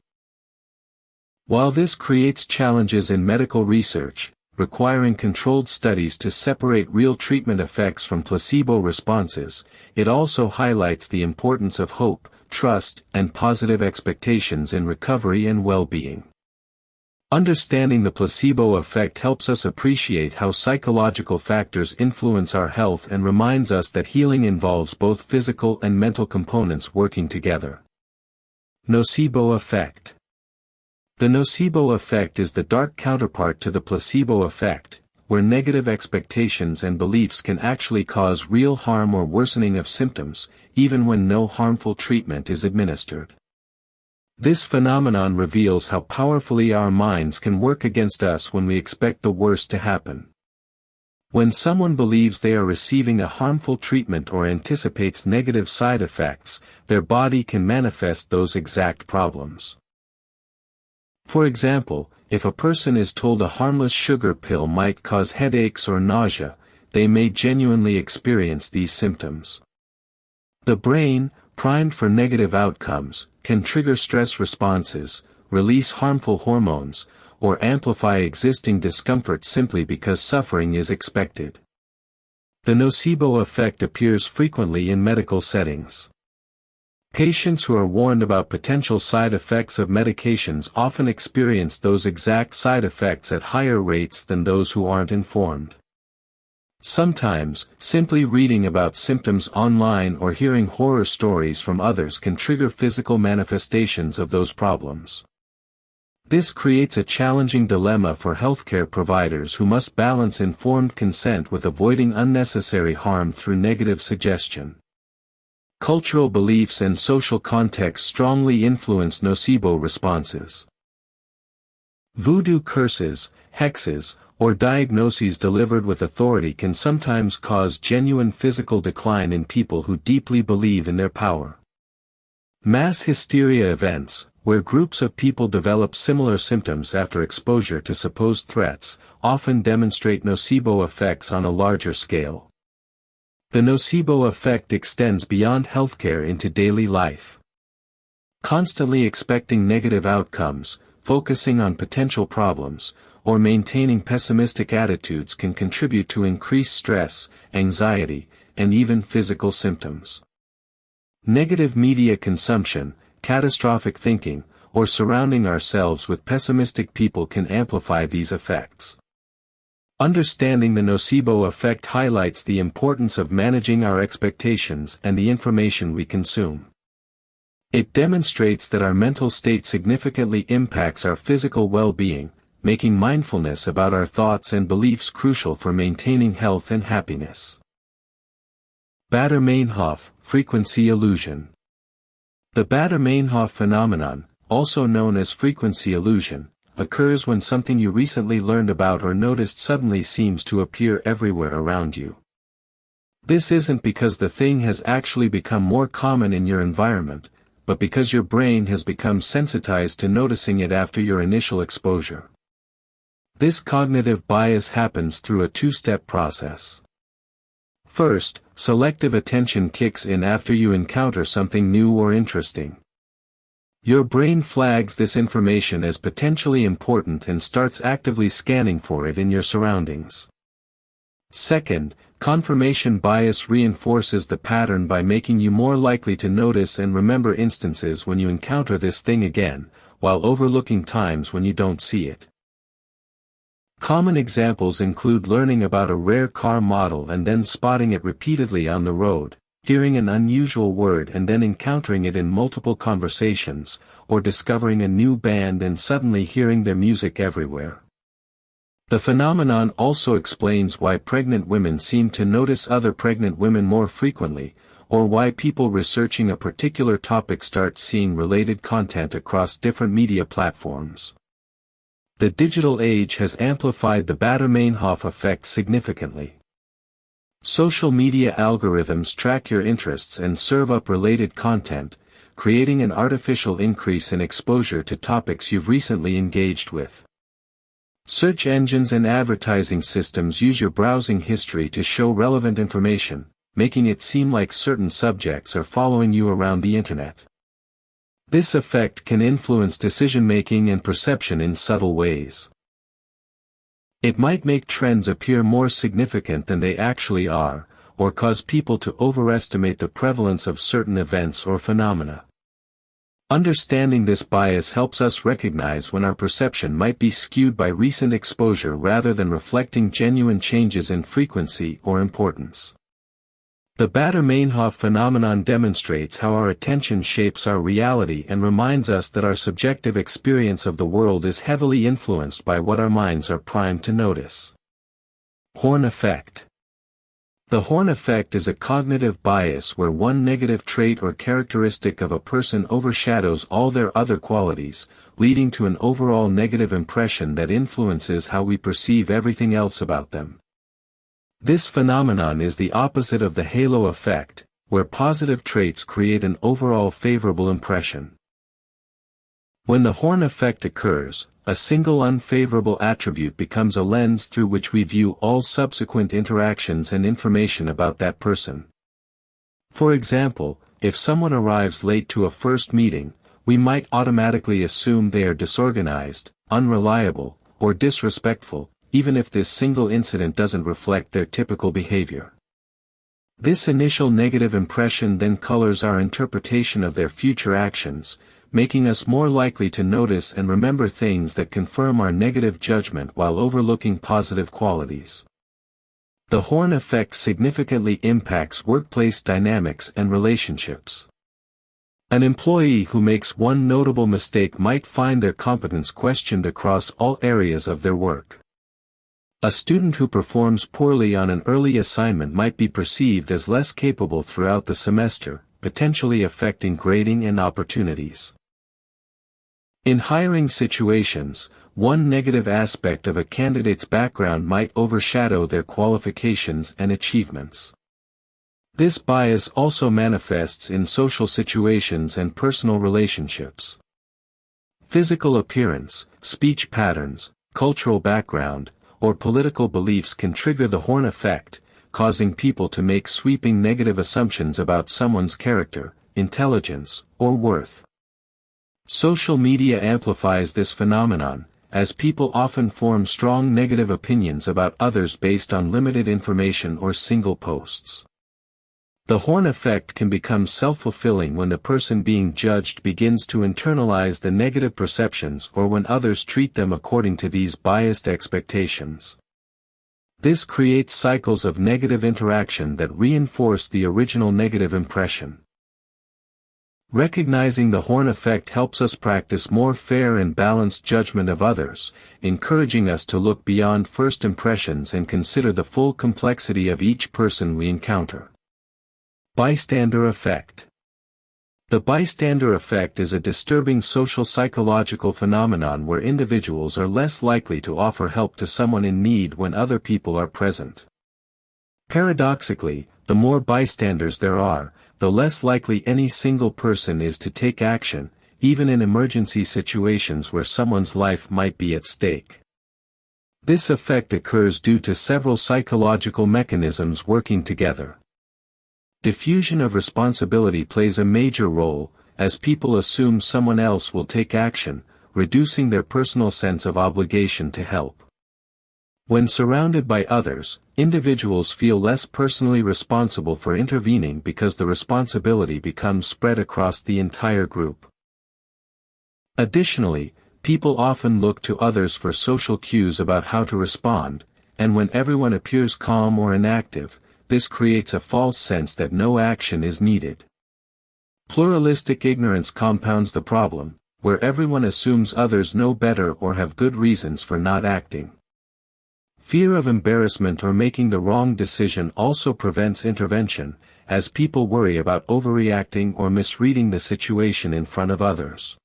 While this creates challenges in medical research, requiring controlled studies to separate real treatment effects from placebo responses, it also highlights the importance of hope, trust, and positive expectations in recovery and well-being. Understanding the placebo effect helps us appreciate how psychological factors influence our health and reminds us that healing involves both physical and mental components working together. Nocebo effect. The nocebo effect is the dark counterpart to the placebo effect, where negative expectations and beliefs can actually cause real harm or worsening of symptoms, even when no harmful treatment is administered. This phenomenon reveals how powerfully our minds can work against us when we expect the worst to happen. When someone believes they are receiving a harmful treatment or anticipates negative side effects, their body can manifest those exact problems. For example, if a person is told a harmless sugar pill might cause headaches or nausea, they may genuinely experience these symptoms. The brain, primed for negative outcomes, can trigger stress responses, release harmful hormones, or amplify existing discomfort simply because suffering is expected. The nocebo effect appears frequently in medical settings. Patients who are warned about potential side effects of medications often experience those exact side effects at higher rates than those who aren't informed. Sometimes, simply reading about symptoms online or hearing horror stories from others can trigger physical manifestations of those problems. This creates a challenging dilemma for healthcare providers who must balance informed consent with avoiding unnecessary harm through negative suggestion. Cultural beliefs and social context strongly influence nocebo responses. Voodoo curses, hexes, or diagnoses delivered with authority can sometimes cause genuine physical decline in people who deeply believe in their power. Mass hysteria events, where groups of people develop similar symptoms after exposure to supposed threats, often demonstrate nocebo effects on a larger scale. The nocebo effect extends beyond healthcare into daily life. Constantly expecting negative outcomes, focusing on potential problems, or maintaining pessimistic attitudes can contribute to increased stress, anxiety, and even physical symptoms. Negative media consumption, catastrophic thinking, or surrounding ourselves with pessimistic people can amplify these effects. Understanding the nocebo effect highlights the importance of managing our expectations and the information we consume. It demonstrates that our mental state significantly impacts our physical well-being, making mindfulness about our thoughts and beliefs crucial for maintaining health and happiness. Baader-Meinhof, frequency illusion. The Baader-Meinhof phenomenon, also known as frequency illusion, occurs when something you recently learned about or noticed suddenly seems to appear everywhere around you. This isn't because the thing has actually become more common in your environment, but because your brain has become sensitized to noticing it after your initial exposure. This cognitive bias happens through a two-step process. First, selective attention kicks in after you encounter something new or interesting. Your brain flags this information as potentially important and starts actively scanning for it in your surroundings. Second, confirmation bias reinforces the pattern by making you more likely to notice and remember instances when you encounter this thing again, while overlooking times when you don't see it. Common examples include learning about a rare car model and then spotting it repeatedly on the road, hearing an unusual word and then encountering it in multiple conversations, or discovering a new band and suddenly hearing their music everywhere. The phenomenon also explains why pregnant women seem to notice other pregnant women more frequently, or why people researching a particular topic start seeing related content across different media platforms. The digital age has amplified the Baader-Meinhof effect significantly. Social media algorithms track your interests and serve up related content, creating an artificial increase in exposure to topics you've recently engaged with. Search engines and advertising systems use your browsing history to show relevant information, making it seem like certain subjects are following you around the internet. This effect can influence decision-making and perception in subtle ways. It might make trends appear more significant than they actually are, or cause people to overestimate the prevalence of certain events or phenomena. Understanding this bias helps us recognize when our perception might be skewed by recent exposure rather than reflecting genuine changes in frequency or importance. The Baader-Meinhof phenomenon demonstrates how our attention shapes our reality and reminds us that our subjective experience of the world is heavily influenced by what our minds are primed to notice. Horn effect. The horn effect is a cognitive bias where one negative trait or characteristic of a person overshadows all their other qualities, leading to an overall negative impression that influences how we perceive everything else about them. This phenomenon is the opposite of the halo effect, where positive traits create an overall favorable impression. When the horn effect occurs, a single unfavorable attribute becomes a lens through which we view all subsequent interactions and information about that person. For example, if someone arrives late to a first meeting, we might automatically assume they are disorganized, unreliable, or disrespectful, even if this single incident doesn't reflect their typical behavior. This initial negative impression then colors our interpretation of their future actions, making us more likely to notice and remember things that confirm our negative judgment while overlooking positive qualities. The horn effect significantly impacts workplace dynamics and relationships. An employee who makes one notable mistake might find their competence questioned across all areas of their work. A student who performs poorly on an early assignment might be perceived as less capable throughout the semester, potentially affecting grading and opportunities. In hiring situations, one negative aspect of a candidate's background might overshadow their qualifications and achievements. This bias also manifests in social situations and personal relationships. Physical appearance, speech patterns, cultural background, or political beliefs can trigger the horn effect, causing people to make sweeping negative assumptions about someone's character, intelligence, or worth. Social media amplifies this phenomenon, as people often form strong negative opinions about others based on limited information or single posts. The horn effect can become self-fulfilling when the person being judged begins to internalize the negative perceptions or when others treat them according to these biased expectations. This creates cycles of negative interaction that reinforce the original negative impression. Recognizing the horn effect helps us practice more fair and balanced judgment of others, encouraging us to look beyond first impressions and consider the full complexity of each person we encounter. Bystander effect. The bystander effect is a disturbing social psychological phenomenon where individuals are less likely to offer help to someone in need when other people are present. Paradoxically, the more bystanders there are, the less likely any single person is to take action, even in emergency situations where someone's life might be at stake. This effect occurs due to several psychological mechanisms working together. Diffusion of responsibility plays a major role, as people assume someone else will take action, reducing their personal sense of obligation to help. When surrounded by others, individuals feel less personally responsible for intervening because the responsibility becomes spread across the entire group. Additionally, people often look to others for social cues about how to respond, and when everyone appears calm or inactive, this creates a false sense that no action is needed. Pluralistic ignorance compounds the problem, where everyone assumes others know better or have good reasons for not acting. Fear of embarrassment or making the wrong decision also prevents intervention, as people worry about overreacting or misreading the situation in front of others.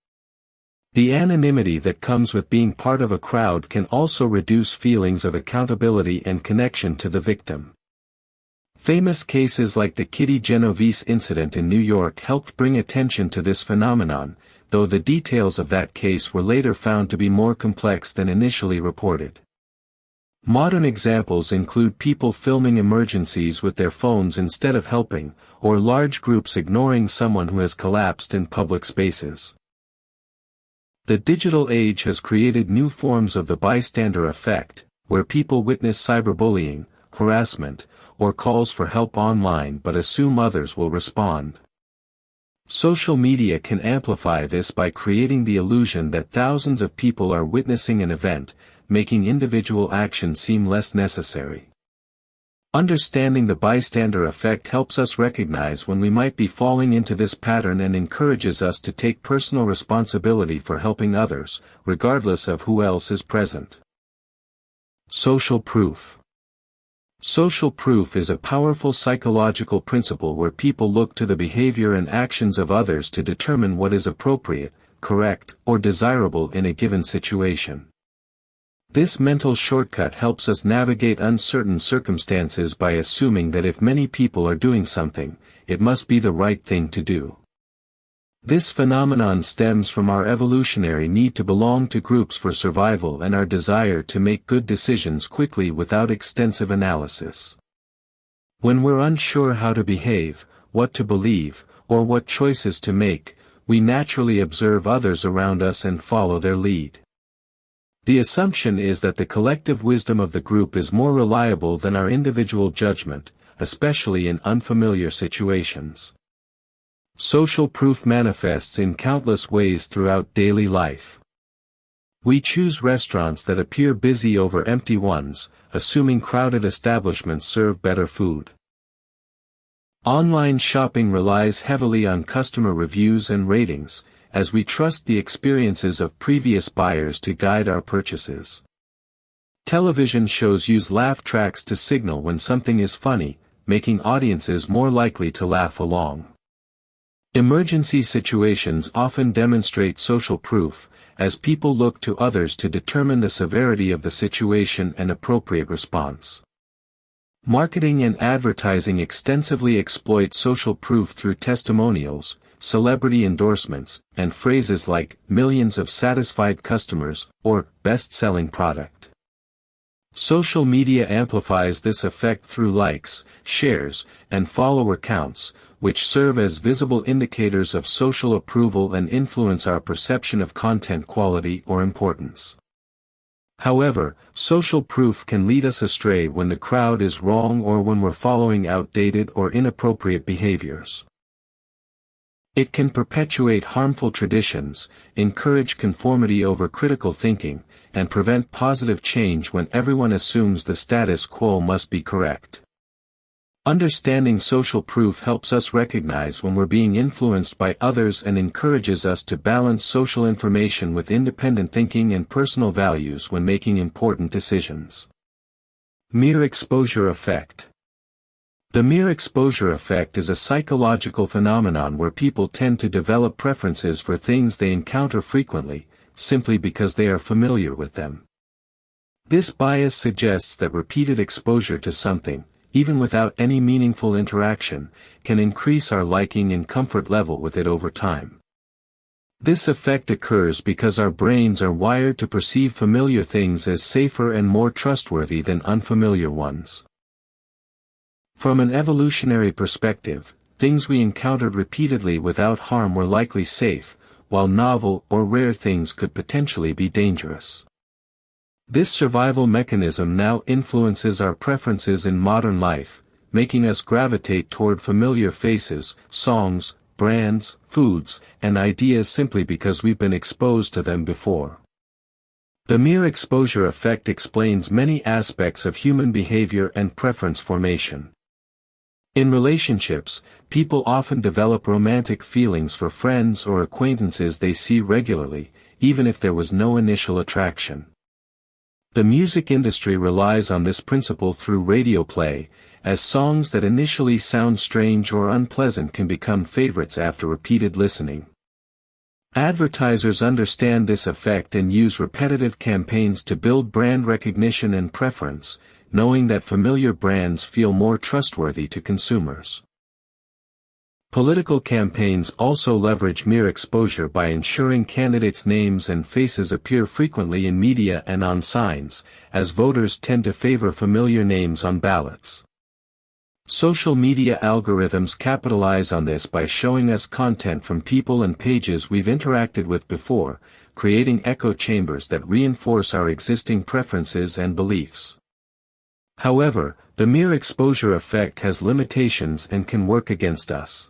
The anonymity that comes with being part of a crowd can also reduce feelings of accountability and connection to the victim. Famous cases like the Kitty Genovese incident in New York helped bring attention to this phenomenon, though the details of that case were later found to be more complex than initially reported. Modern examples include people filming emergencies with their phones instead of helping, or large groups ignoring someone who has collapsed in public spaces. The digital age has created new forms of the bystander effect, where people witness cyberbullying, harassment, or calls for help online but assume others will respond. Social media can amplify this by creating the illusion that thousands of people are witnessing an event, making individual action seem less necessary. Understanding the bystander effect helps us recognize when we might be falling into this pattern and encourages us to take personal responsibility for helping others, regardless of who else is present. Social proof. Social proof is a powerful psychological principle where people look to the behavior and actions of others to determine what is appropriate, correct, or desirable in a given situation. This mental shortcut helps us navigate uncertain circumstances by assuming that if many people are doing something, it must be the right thing to do. This phenomenon stems from our evolutionary need to belong to groups for survival and our desire to make good decisions quickly without extensive analysis. When we're unsure how to behave, what to believe, or what choices to make, we naturally observe others around us and follow their lead. The assumption is that the collective wisdom of the group is more reliable than our individual judgment, especially in unfamiliar situations. Social proof manifests in countless ways throughout daily life. We choose restaurants that appear busy over empty ones, assuming crowded establishments serve better food. Online shopping relies heavily on customer reviews and ratings, as we trust the experiences of previous buyers to guide our purchases. Television shows use laugh tracks to signal when something is funny, making audiences more likely to laugh along. Emergency situations often demonstrate social proof, as people look to others to determine the severity of the situation and appropriate response. Marketing and advertising extensively exploit social proof through testimonials, celebrity endorsements, and phrases like "millions of satisfied customers" or "best-selling product." Social media amplifies this effect through likes, shares, and follower counts, which serve as visible indicators of social approval and influence our perception of content quality or importance. However, social proof can lead us astray when the crowd is wrong or when we're following outdated or inappropriate behaviors. It can perpetuate harmful traditions, encourage conformity over critical thinking, and prevent positive change when everyone assumes the status quo must be correct. Understanding social proof helps us recognize when we're being influenced by others and encourages us to balance social information with independent thinking and personal values when making important decisions. Mere exposure effect. The mere exposure effect is a psychological phenomenon where people tend to develop preferences for things they encounter frequently, simply because they are familiar with them. This bias suggests that repeated exposure to something, even without any meaningful interaction, can increase our liking and comfort level with it over time. This effect occurs because our brains are wired to perceive familiar things as safer and more trustworthy than unfamiliar ones. From an evolutionary perspective, things we encountered repeatedly without harm were likely safe, while novel or rare things could potentially be dangerous. This survival mechanism now influences our preferences in modern life, making us gravitate toward familiar faces, songs, brands, foods, and ideas simply because we've been exposed to them before. The mere exposure effect explains many aspects of human behavior and preference formation. In relationships, people often develop romantic feelings for friends or acquaintances they see regularly, even if there was no initial attraction. The music industry relies on this principle through radio play, as songs that initially sound strange or unpleasant can become favorites after repeated listening. Advertisers understand this effect and use repetitive campaigns to build brand recognition and preference, knowing that familiar brands feel more trustworthy to consumers. Political campaigns also leverage mere exposure by ensuring candidates' names and faces appear frequently in media and on signs, as voters tend to favor familiar names on ballots. Social media algorithms capitalize on this by showing us content from people and pages we've interacted with before, creating echo chambers that reinforce our existing preferences and beliefs. However, the mere exposure effect has limitations and can work against us.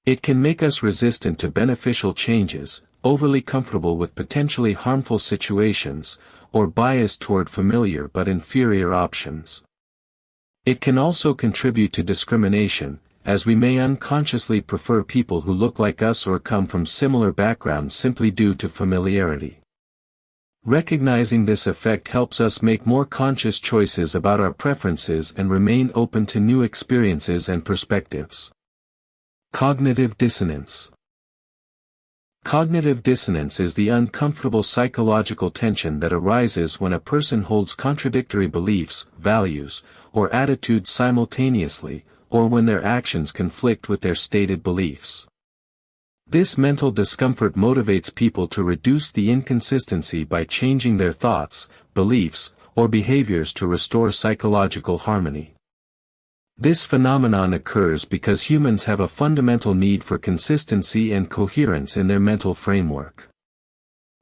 It can make us resistant to beneficial changes, overly comfortable with potentially harmful situations, or biased toward familiar but inferior options. It can also contribute to discrimination, as we may unconsciously prefer people who look like us or come from similar backgrounds simply due to familiarity. Recognizing this effect helps us make more conscious choices about our preferences and remain open to new experiences and perspectives. Cognitive dissonance. Cognitive dissonance is the uncomfortable psychological tension that arises when a person holds contradictory beliefs, values, or attitudes simultaneously, or when their actions conflict with their stated beliefs. This mental discomfort motivates people to reduce the inconsistency by changing their thoughts, beliefs, or behaviors to restore psychological harmony. This phenomenon occurs because humans have a fundamental need for consistency and coherence in their mental framework.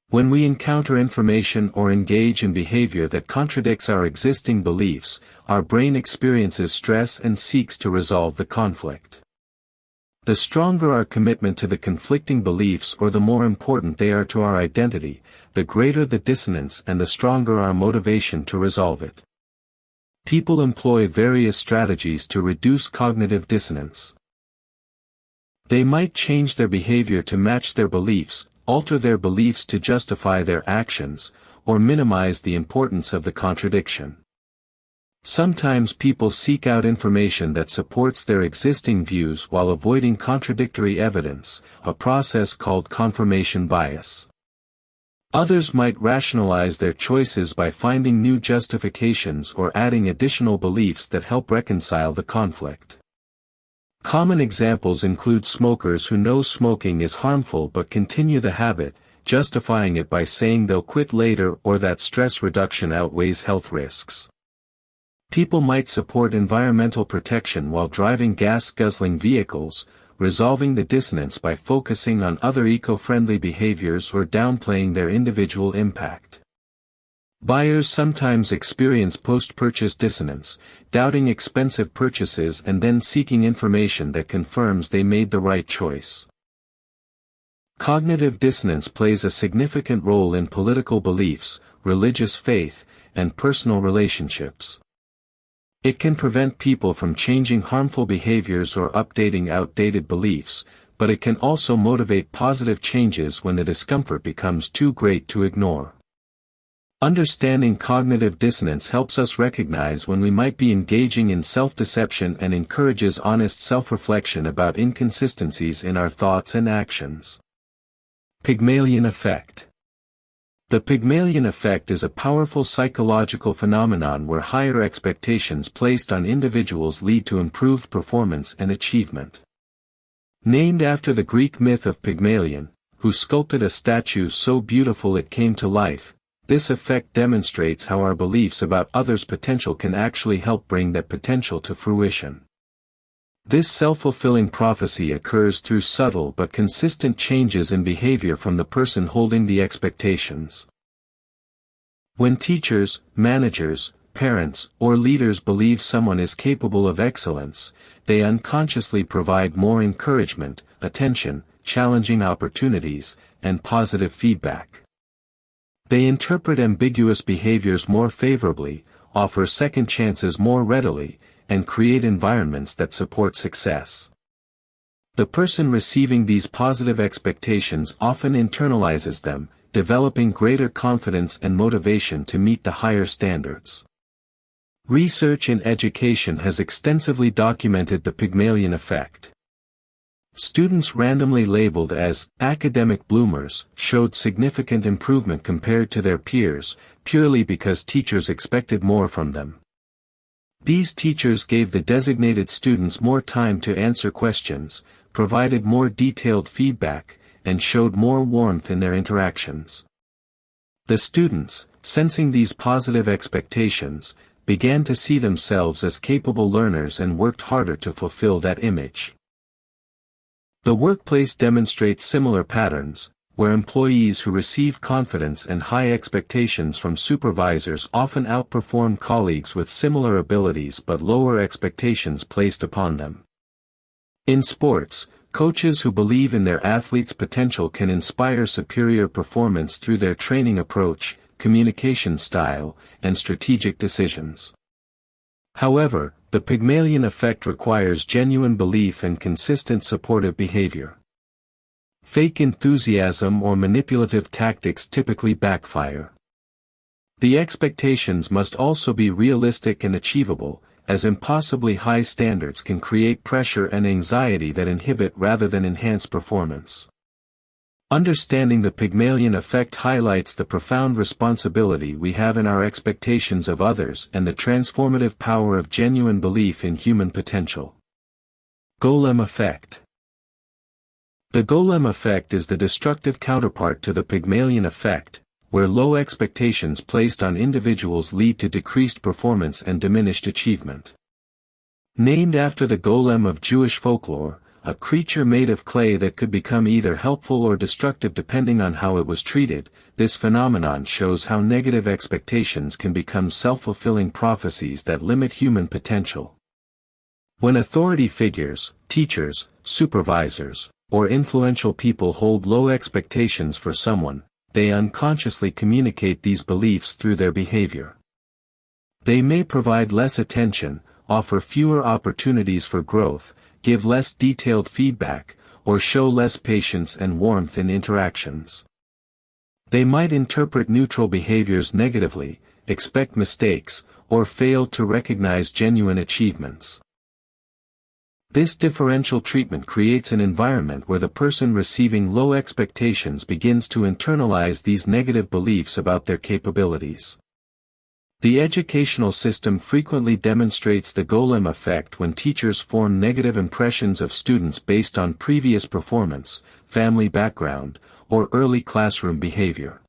When we encounter information or engage in behavior that contradicts our existing beliefs, our brain experiences stress and seeks to resolve the conflict. The stronger our commitment to the conflicting beliefs or the more important they are to our identity, the greater the dissonance and the stronger our motivation to resolve it. People employ various strategies to reduce cognitive dissonance. They might change their behavior to match their beliefs, alter their beliefs to justify their actions, or minimize the importance of the contradiction. Sometimes people seek out information that supports their existing views while avoiding contradictory evidence, a process called confirmation bias. Others might rationalize their choices by finding new justifications or adding additional beliefs that help reconcile the conflict. Common examples include smokers who know smoking is harmful but continue the habit, justifying it by saying they'll quit later or that stress reduction outweighs health risks. People might support environmental protection while driving gas-guzzling vehicles, resolving the dissonance by focusing on other eco-friendly behaviors or downplaying their individual impact. Buyers sometimes experience post-purchase dissonance, doubting expensive purchases and then seeking information that confirms they made the right choice. Cognitive dissonance plays a significant role in political beliefs, religious faith, and personal relationships. It can prevent people from changing harmful behaviors or updating outdated beliefs, but it can also motivate positive changes when the discomfort becomes too great to ignore. Understanding cognitive dissonance helps us recognize when we might be engaging in self-deception and encourages honest self-reflection about inconsistencies in our thoughts and actions. Pygmalion effect. The Pygmalion effect is a powerful psychological phenomenon where higher expectations placed on individuals lead to improved performance and achievement. Named after the Greek myth of Pygmalion, who sculpted a statue so beautiful it came to life, this effect demonstrates how our beliefs about others' potential can actually help bring that potential to fruition. This self-fulfilling prophecy occurs through subtle but consistent changes in behavior from the person holding the expectations. When teachers, managers, parents, or leaders believe someone is capable of excellence, they unconsciously provide more encouragement, attention, challenging opportunities, and positive feedback. They interpret ambiguous behaviors more favorably, offer second chances more readily, and create environments that support success. The person receiving these positive expectations often internalizes them, developing greater confidence and motivation to meet the higher standards. Research in education has extensively documented the Pygmalion effect. Students randomly labeled as academic bloomers showed significant improvement compared to their peers, purely because teachers expected more from them. These teachers gave the designated students more time to answer questions, provided more detailed feedback, and showed more warmth in their interactions. The students, sensing these positive expectations, began to see themselves as capable learners and worked harder to fulfill that image. The workplace demonstrates similar patterns, where employees who receive confidence and high expectations from supervisors often outperform colleagues with similar abilities but lower expectations placed upon them. In sports, coaches who believe in their athletes' potential can inspire superior performance through their training approach, communication style, and strategic decisions. However, the Pygmalion effect requires genuine belief and consistent supportive behavior. Fake enthusiasm or manipulative tactics typically backfire. The expectations must also be realistic and achievable, as impossibly high standards can create pressure and anxiety that inhibit rather than enhance performance. Understanding the Pygmalion effect highlights the profound responsibility we have in our expectations of others and the transformative power of genuine belief in human potential. Golem effect. The golem effect is the destructive counterpart to the Pygmalion effect, where low expectations placed on individuals lead to decreased performance and diminished achievement. Named after the golem of Jewish folklore, a creature made of clay that could become either helpful or destructive depending on how it was treated, this phenomenon shows how negative expectations can become self-fulfilling prophecies that limit human potential. When authority figures, teachers, supervisors, or influential people hold low expectations for someone, they unconsciously communicate these beliefs through their behavior. They may provide less attention, offer fewer opportunities for growth, give less detailed feedback, or show less patience and warmth in interactions. They might interpret neutral behaviors negatively, expect mistakes, or fail to recognize genuine achievements. This differential treatment creates an environment where the person receiving low expectations begins to internalize these negative beliefs about their capabilities. The educational system frequently demonstrates the golem effect when teachers form negative impressions of students based on previous performance, family background, or early classroom behavior.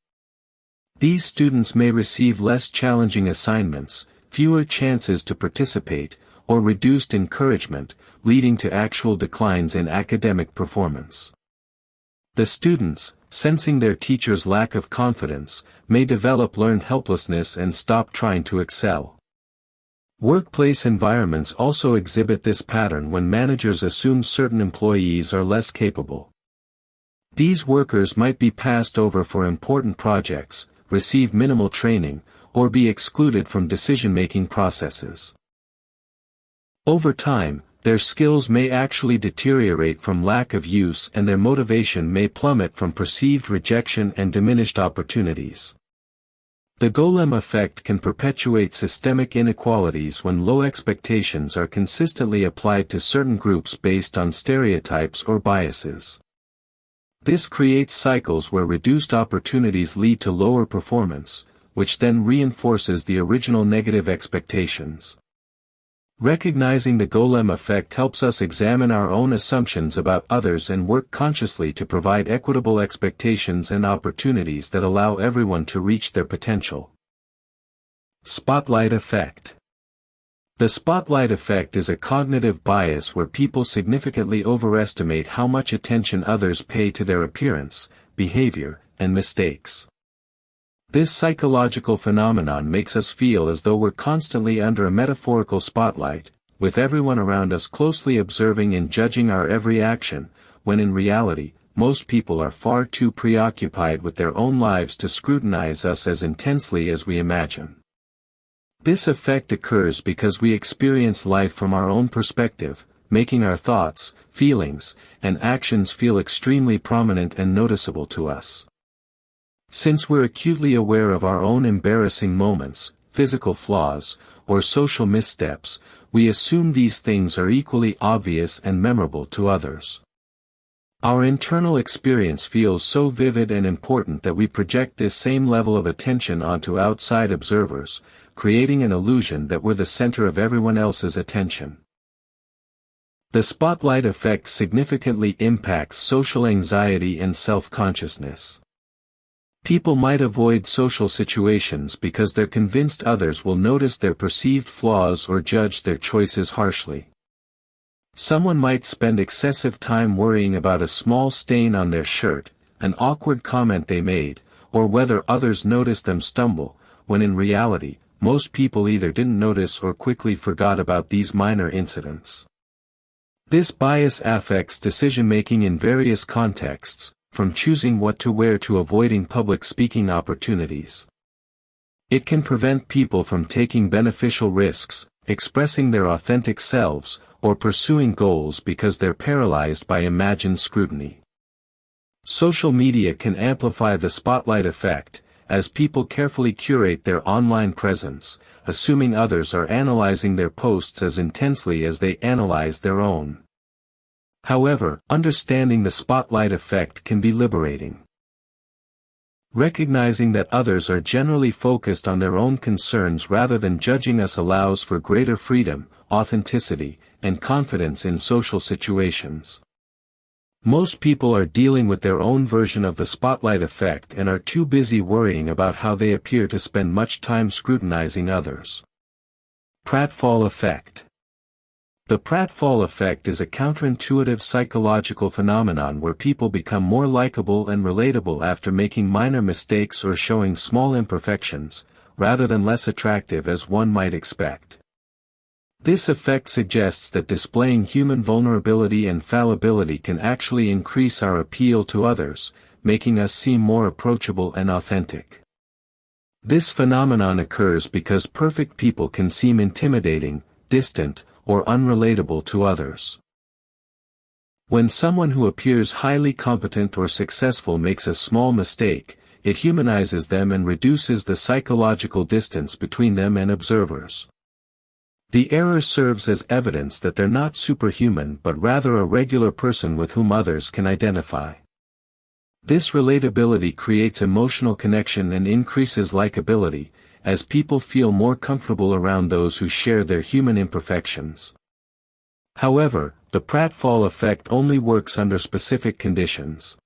These students may receive less challenging assignments, fewer chances to participate, or reduced encouragement, leading to actual declines in academic performance. The students, sensing their teacher's lack of confidence, may develop learned helplessness and stop trying to excel. Workplace environments also exhibit this pattern when managers assume certain employees are less capable. These workers might be passed over for important projects, receive minimal training, or be excluded from decision-making processes. Over time, their skills may actually deteriorate from lack of use and their motivation may plummet from perceived rejection and diminished opportunities. The golem effect can perpetuate systemic inequalities when low expectations are consistently applied to certain groups based on stereotypes or biases. This creates cycles where reduced opportunities lead to lower performance, which then reinforces the original negative expectations. Recognizing the golem effect helps us examine our own assumptions about others and work consciously to provide equitable expectations and opportunities that allow everyone to reach their potential. Spotlight effect. The spotlight effect is a cognitive bias where people significantly overestimate how much attention others pay to their appearance, behavior, and mistakes. This psychological phenomenon makes us feel as though we're constantly under a metaphorical spotlight, with everyone around us closely observing and judging our every action, when in reality, most people are far too preoccupied with their own lives to scrutinize us as intensely as we imagine. This effect occurs because we experience life from our own perspective, making our thoughts, feelings, and actions feel extremely prominent and noticeable to us. Since we're acutely aware of our own embarrassing moments, physical flaws, or social missteps, we assume these things are equally obvious and memorable to others. Our internal experience feels so vivid and important that we project this same level of attention onto outside observers, creating an illusion that we're the center of everyone else's attention. The spotlight effect significantly impacts social anxiety and self-consciousness. People might avoid social situations because they're convinced others will notice their perceived flaws or judge their choices harshly. Someone might spend excessive time worrying about a small stain on their shirt, an awkward comment they made, or whether others noticed them stumble, when in reality, most people either didn't notice or quickly forgot about these minor incidents. This bias affects decision-making in various contexts, from choosing what to wear to avoiding public speaking opportunities. It can prevent people from taking beneficial risks, expressing their authentic selves, or pursuing goals because they're paralyzed by imagined scrutiny. Social media can amplify the spotlight effect, as people carefully curate their online presence, assuming others are analyzing their posts as intensely as they analyze their own. However, understanding the spotlight effect can be liberating. Recognizing that others are generally focused on their own concerns rather than judging us allows for greater freedom, authenticity, and confidence in social situations. Most people are dealing with their own version of the spotlight effect and are too busy worrying about how they appear to spend much time scrutinizing others. Pratfall effect. The pratfall effect is a counterintuitive psychological phenomenon where people become more likable and relatable after making minor mistakes or showing small imperfections, rather than less attractive as one might expect. This effect suggests that displaying human vulnerability and fallibility can actually increase our appeal to others, making us seem more approachable and authentic. This phenomenon occurs because perfect people can seem intimidating, distant, or unrelatable to others. When someone who appears highly competent or successful makes a small mistake, it humanizes them and reduces the psychological distance between them and observers. The error serves as evidence that they're not superhuman but rather a regular person with whom others can identify. This relatability creates emotional connection and increases likability, as people feel more comfortable around those who share their human imperfections. However, the pratfall effect only works under specific conditions.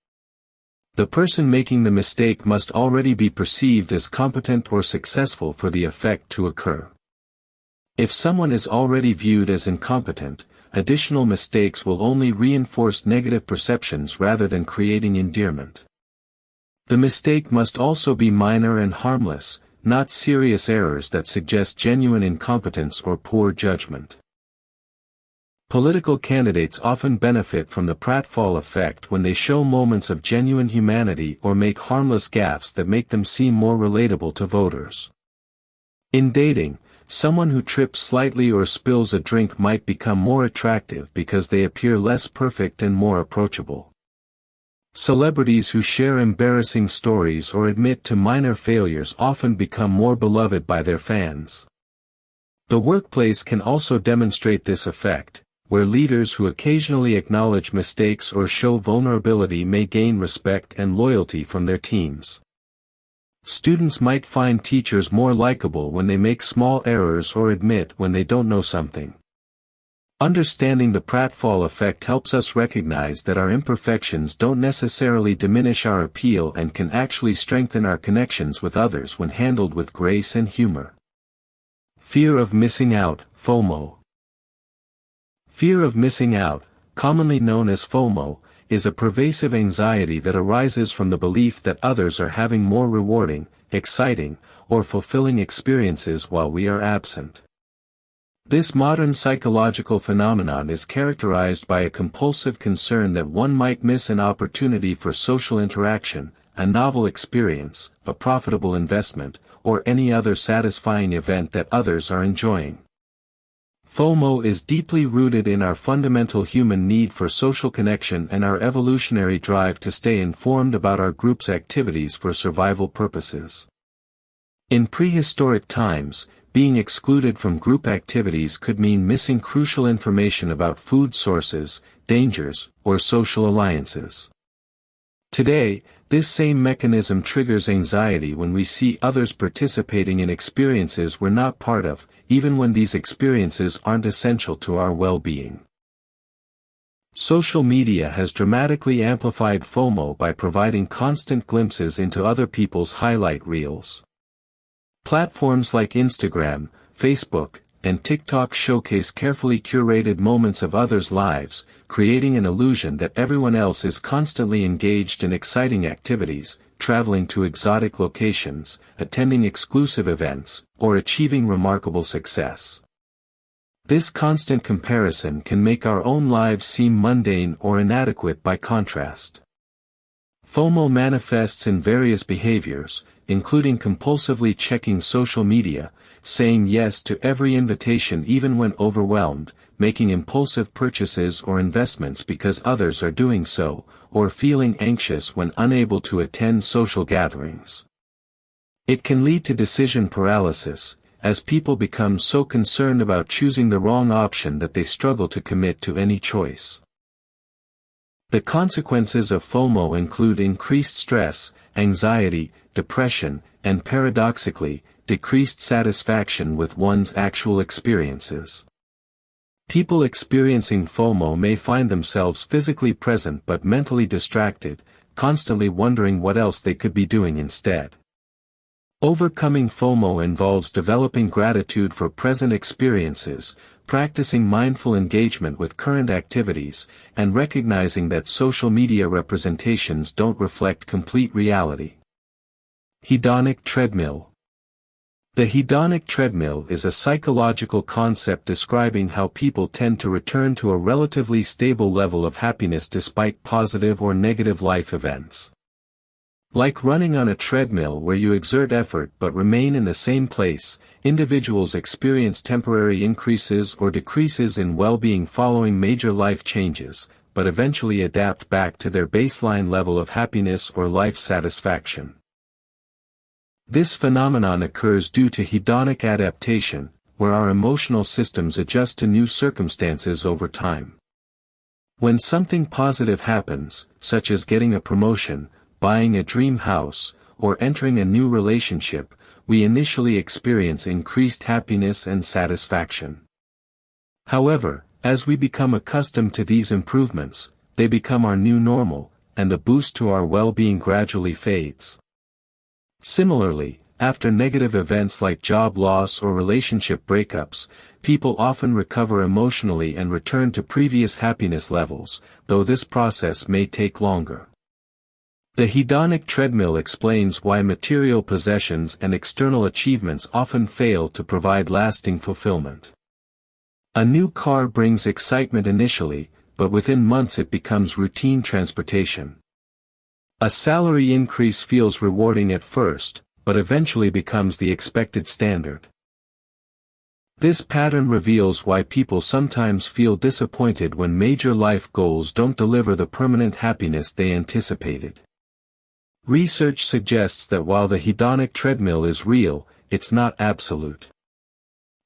The person making the mistake must already be perceived as competent or successful for the effect to occur. If someone is already viewed as incompetent, additional mistakes will only reinforce negative perceptions rather than creating endearment. The mistake must also be minor and harmless, not serious errors that suggest genuine incompetence or poor judgment. Political candidates often benefit from the pratfall effect when they show moments of genuine humanity or make harmless gaffes that make them seem more relatable to voters. In dating, someone who trips slightly or spills a drink might become more attractive because they appear less perfect and more approachable. Celebrities who share embarrassing stories or admit to minor failures often become more beloved by their fans. The workplace can also demonstrate this effect, where leaders who occasionally acknowledge mistakes or show vulnerability may gain respect and loyalty from their teams. Students might find teachers more likable when they make small errors or admit when they don't know something. Understanding the pratfall effect helps us recognize that our imperfections don't necessarily diminish our appeal and can actually strengthen our connections with others when handled with grace and humor. Fear of missing out, FOMO. Fear of missing out, commonly known as FOMO, is a pervasive anxiety that arises from the belief that others are having more rewarding, exciting, or fulfilling experiences while we are absent. This modern psychological phenomenon is characterized by a compulsive concern that one might miss an opportunity for social interaction, a novel experience, a profitable investment, or any other satisfying event that others are enjoying. FOMO is deeply rooted in our fundamental human need for social connection and our evolutionary drive to stay informed about our group's activities for survival purposes. In prehistoric times, being excluded from group activities could mean missing crucial information about food sources, dangers, or social alliances. Today, this same mechanism triggers anxiety when we see others participating in experiences we're not part of, even when these experiences aren't essential to our well-being. Social media has dramatically amplified FOMO by providing constant glimpses into other people's highlight reels. Platforms like Instagram, Facebook, and TikTok showcase carefully curated moments of others' lives, creating an illusion that everyone else is constantly engaged in exciting activities, traveling to exotic locations, attending exclusive events, or achieving remarkable success. This constant comparison can make our own lives seem mundane or inadequate by contrast. FOMO manifests in various behaviors, including compulsively checking social media, saying yes to every invitation even when overwhelmed, making impulsive purchases or investments because others are doing so, or feeling anxious when unable to attend social gatherings. It can lead to decision paralysis, as people become so concerned about choosing the wrong option that they struggle to commit to any choice. The consequences of FOMO include increased stress, anxiety, depression, and paradoxically, decreased satisfaction with one's actual experiences. People experiencing FOMO may find themselves physically present but mentally distracted, constantly wondering what else they could be doing instead. Overcoming FOMO involves developing gratitude for present experiences, practicing mindful engagement with current activities, and recognizing that social media representations don't reflect complete reality. Hedonic treadmill. The hedonic treadmill is a psychological concept describing how people tend to return to a relatively stable level of happiness despite positive or negative life events. Like running on a treadmill where you exert effort but remain in the same place, individuals experience temporary increases or decreases in well-being following major life changes, but eventually adapt back to their baseline level of happiness or life satisfaction. This phenomenon occurs due to hedonic adaptation, where our emotional systems adjust to new circumstances over time. When something positive happens, such as getting a promotion, buying a dream house, or entering a new relationship, we initially experience increased happiness and satisfaction. However, as we become accustomed to these improvements, they become our new normal, and the boost to our well-being gradually fades. Similarly, after negative events like job loss or relationship breakups, people often recover emotionally and return to previous happiness levels, though this process may take longer. The hedonic treadmill explains why material possessions and external achievements often fail to provide lasting fulfillment. A new car brings excitement initially, but within months it becomes routine transportation. A salary increase feels rewarding at first, but eventually becomes the expected standard. This pattern reveals why people sometimes feel disappointed when major life goals don't deliver the permanent happiness they anticipated. Research suggests that while the hedonic treadmill is real, it's not absolute.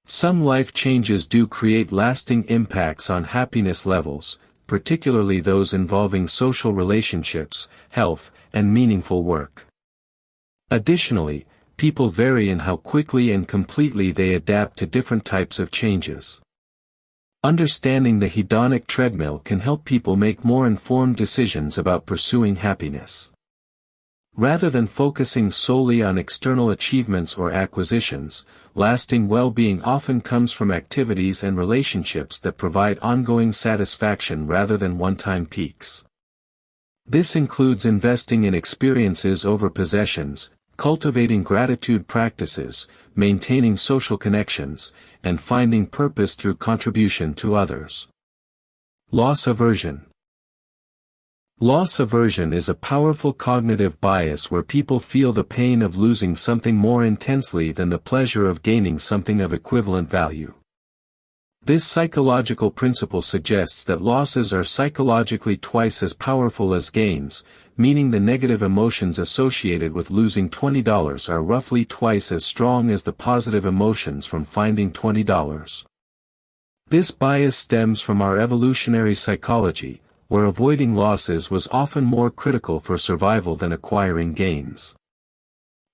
Some life changes do create lasting impacts on happiness levels, particularly those involving social relationships, health, and meaningful work. Additionally, people vary in how quickly and completely they adapt to different types of changes. Understanding the hedonic treadmill can help people make more informed decisions about pursuing happiness. Rather than focusing solely on external achievements or acquisitions, lasting well-being often comes from activities and relationships that provide ongoing satisfaction rather than one-time peaks. This includes investing in experiences over possessions, cultivating gratitude practices, maintaining social connections, and finding purpose through contribution to others. Loss aversion. Loss aversion is a powerful cognitive bias where people feel the pain of losing something more intensely than the pleasure of gaining something of equivalent value. This psychological principle suggests that losses are psychologically twice as powerful as gains, meaning the negative emotions associated with losing $20 are roughly twice as strong as the positive emotions from finding $20. This bias stems from our evolutionary psychology, where avoiding losses was often more critical for survival than acquiring gains.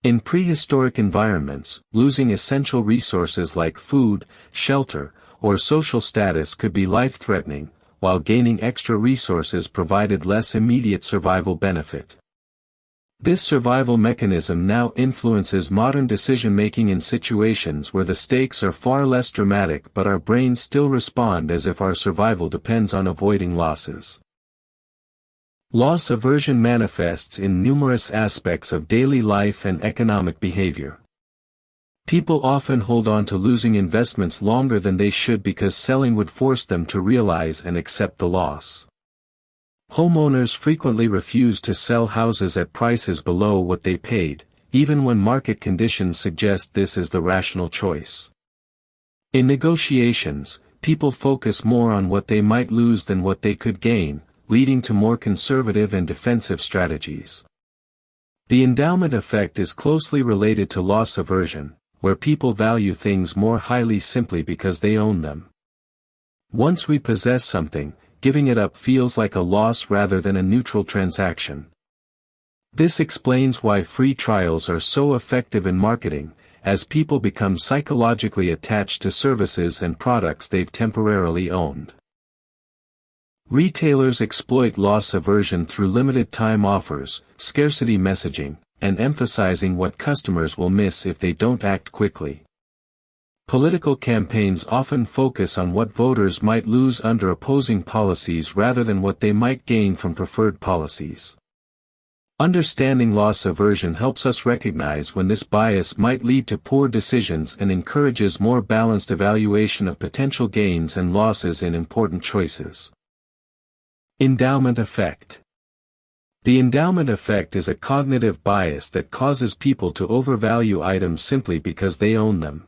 In prehistoric environments, losing essential resources like food, shelter, or social status could be life-threatening, while gaining extra resources provided less immediate survival benefit. This survival mechanism now influences modern decision-making in situations where the stakes are far less dramatic but our brains still respond as if our survival depends on avoiding losses. Loss aversion manifests in numerous aspects of daily life and economic behavior. People often hold on to losing investments longer than they should because selling would force them to realize and accept the loss. Homeowners frequently refuse to sell houses at prices below what they paid, even when market conditions suggest this is the rational choice. In negotiations, people focus more on what they might lose than what they could gain, leading to more conservative and defensive strategies. The endowment effect is closely related to loss aversion, where people value things more highly simply because they own them. Once we possess something, giving it up feels like a loss rather than a neutral transaction. This explains why free trials are so effective in marketing, as people become psychologically attached to services and products they've temporarily owned. Retailers exploit loss aversion through limited-time offers, scarcity messaging, and emphasizing what customers will miss if they don't act quickly. Political campaigns often focus on what voters might lose under opposing policies rather than what they might gain from preferred policies. Understanding loss aversion helps us recognize when this bias might lead to poor decisions and encourages more balanced evaluation of potential gains and losses in important choices. Endowment effect. The endowment effect is a cognitive bias that causes people to overvalue items simply because they own them.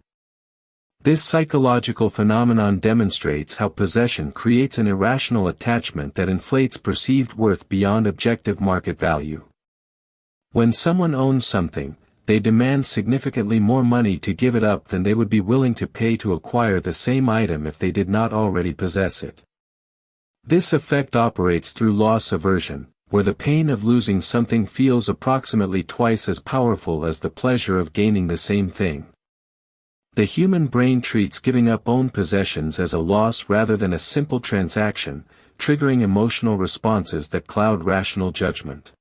This psychological phenomenon demonstrates how possession creates an irrational attachment that inflates perceived worth beyond objective market value. When someone owns something, they demand significantly more money to give it up than they would be willing to pay to acquire the same item if they did not already possess it. This effect operates through loss aversion, where the pain of losing something feels approximately twice as powerful as the pleasure of gaining the same thing. The human brain treats giving up owned possessions as a loss rather than a simple transaction, triggering emotional responses that cloud rational judgment.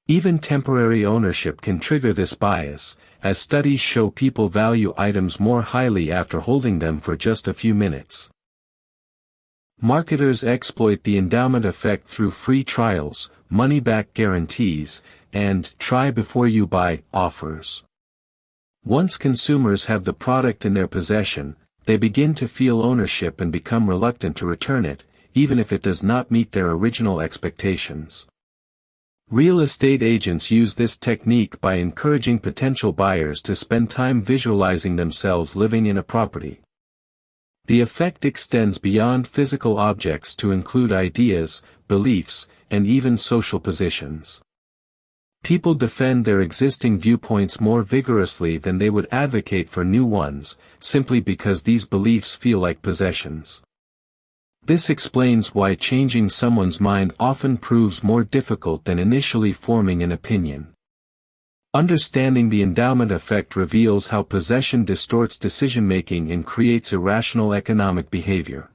Even temporary ownership can trigger this bias, as studies show people value items more highly after holding them for just a few minutes. Marketers exploit the endowment effect through free trials, money-back guarantees, and try-before-you-buy offers. Once consumers have the product in their possession, they begin to feel ownership and become reluctant to return it, even if it does not meet their original expectations. Real estate agents use this technique by encouraging potential buyers to spend time visualizing themselves living in a property. The effect extends beyond physical objects to include ideas, beliefs, and even social positions. People defend their existing viewpoints more vigorously than they would advocate for new ones, simply because these beliefs feel like possessions. This explains why changing someone's mind often proves more difficult than initially forming an opinion. Understanding the endowment effect reveals how possession distorts decision-making and creates irrational economic behavior.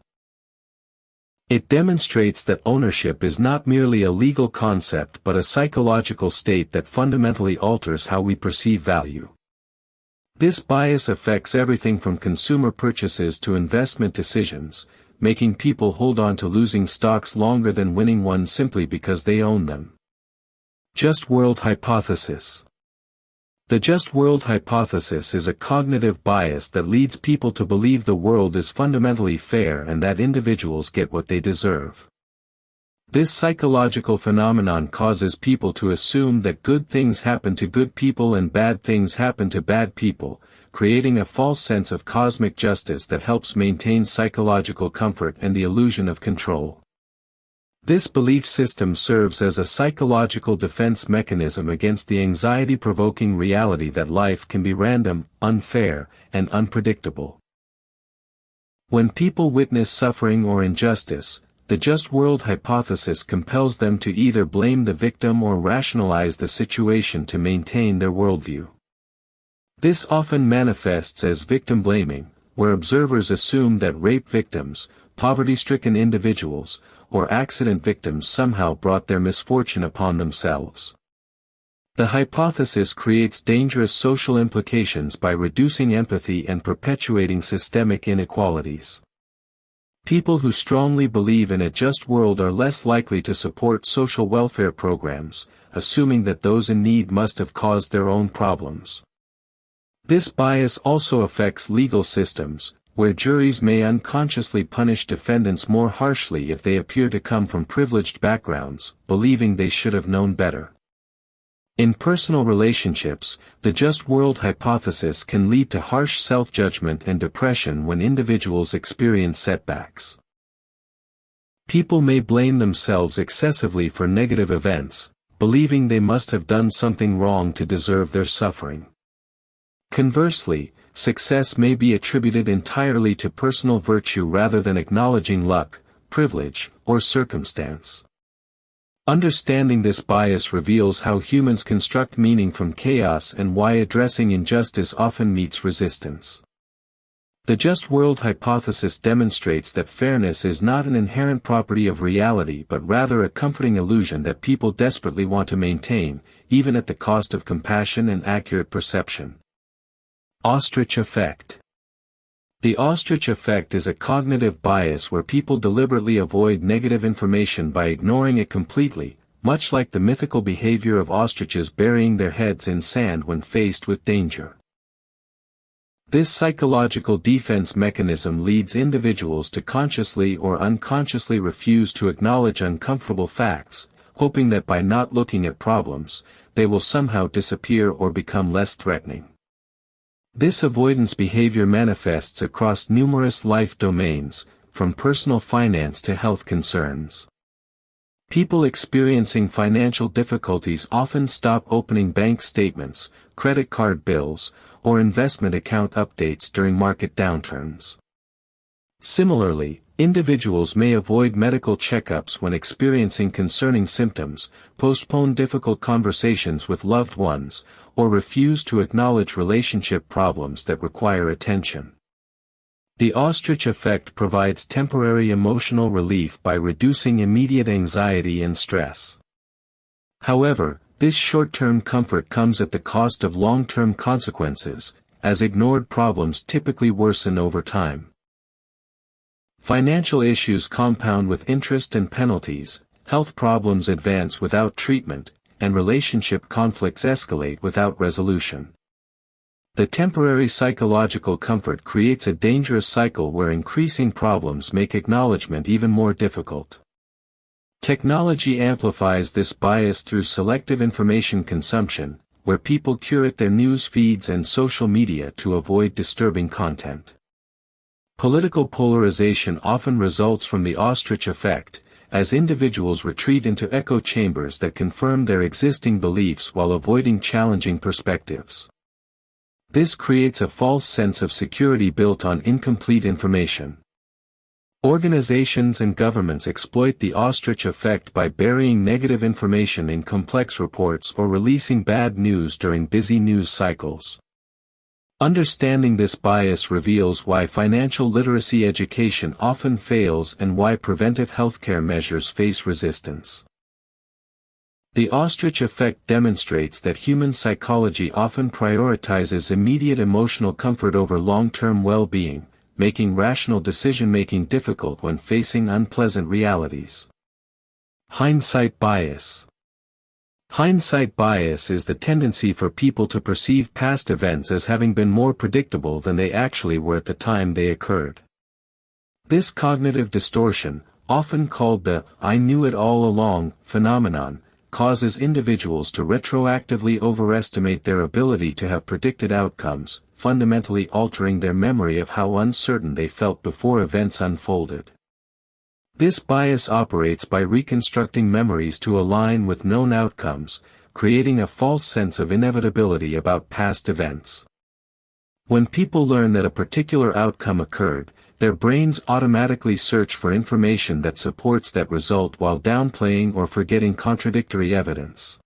It demonstrates that ownership is not merely a legal concept but a psychological state that fundamentally alters how we perceive value. This bias affects everything from consumer purchases to investment decisions, making people hold on to losing stocks longer than winning ones simply because they own them. Just world hypothesis. The just world hypothesis is a cognitive bias that leads people to believe the world is fundamentally fair and that individuals get what they deserve. This psychological phenomenon causes people to assume that good things happen to good people and bad things happen to bad people, creating a false sense of cosmic justice that helps maintain psychological comfort and the illusion of control. This belief system serves as a psychological defense mechanism against the anxiety-provoking reality that life can be random, unfair, and unpredictable. When people witness suffering or injustice, the just world hypothesis compels them to either blame the victim or rationalize the situation to maintain their worldview. This often manifests as victim blaming, where observers assume that rape victims, poverty-stricken individuals, or accident victims somehow brought their misfortune upon themselves. The hypothesis creates dangerous social implications by reducing empathy and perpetuating systemic inequalities. People who strongly believe in a just world are less likely to support social welfare programs, assuming that those in need must have caused their own problems. This bias also affects legal systems, where juries may unconsciously punish defendants more harshly if they appear to come from privileged backgrounds, believing they should have known better. In personal relationships, the just world hypothesis can lead to harsh self-judgment and depression when individuals experience setbacks. People may blame themselves excessively for negative events, believing they must have done something wrong to deserve their suffering. Conversely, success may be attributed entirely to personal virtue rather than acknowledging luck, privilege, or circumstance. Understanding this bias reveals how humans construct meaning from chaos and why addressing injustice often meets resistance. The just world hypothesis demonstrates that fairness is not an inherent property of reality but rather a comforting illusion that people desperately want to maintain, even at the cost of compassion and accurate perception. Ostrich effect. The ostrich effect is a cognitive bias where people deliberately avoid negative information by ignoring it completely, much like the mythical behavior of ostriches burying their heads in sand when faced with danger. This psychological defense mechanism leads individuals to consciously or unconsciously refuse to acknowledge uncomfortable facts, hoping that by not looking at problems, they will somehow disappear or become less threatening. This avoidance behavior manifests across numerous life domains, from personal finance to health concerns. People experiencing financial difficulties often stop opening bank statements, credit card bills, or investment account updates during market downturns. Similarly, individuals may avoid medical checkups when experiencing concerning symptoms, postpone difficult conversations with loved ones, or refuse to acknowledge relationship problems that require attention. The ostrich effect provides temporary emotional relief by reducing immediate anxiety and stress. However, this short-term comfort comes at the cost of long-term consequences, as ignored problems typically worsen over time. Financial issues compound with interest and penalties, health problems advance without treatment, and relationship conflicts escalate without resolution. The temporary psychological comfort creates a dangerous cycle where increasing problems make acknowledgement even more difficult. Technology amplifies this bias through selective information consumption, where people curate their news feeds and social media to avoid disturbing content. Political polarization often results from the ostrich effect, as individuals retreat into echo chambers that confirm their existing beliefs while avoiding challenging perspectives. This creates a false sense of security built on incomplete information. Organizations and governments exploit the ostrich effect by burying negative information in complex reports or releasing bad news during busy news cycles. Understanding this bias reveals why financial literacy education often fails and why preventive healthcare measures face resistance. The ostrich effect demonstrates that human psychology often prioritizes immediate emotional comfort over long-term well-being, making rational decision-making difficult when facing unpleasant realities. Hindsight bias. Hindsight bias is the tendency for people to perceive past events as having been more predictable than they actually were at the time they occurred. This cognitive distortion, often called the "I knew it all along" phenomenon, causes individuals to retroactively overestimate their ability to have predicted outcomes, fundamentally altering their memory of how uncertain they felt before events unfolded. This bias operates by reconstructing memories to align with known outcomes, creating a false sense of inevitability about past events. When people learn that a particular outcome occurred, their brains automatically search for information that supports that result while downplaying or forgetting contradictory evidence.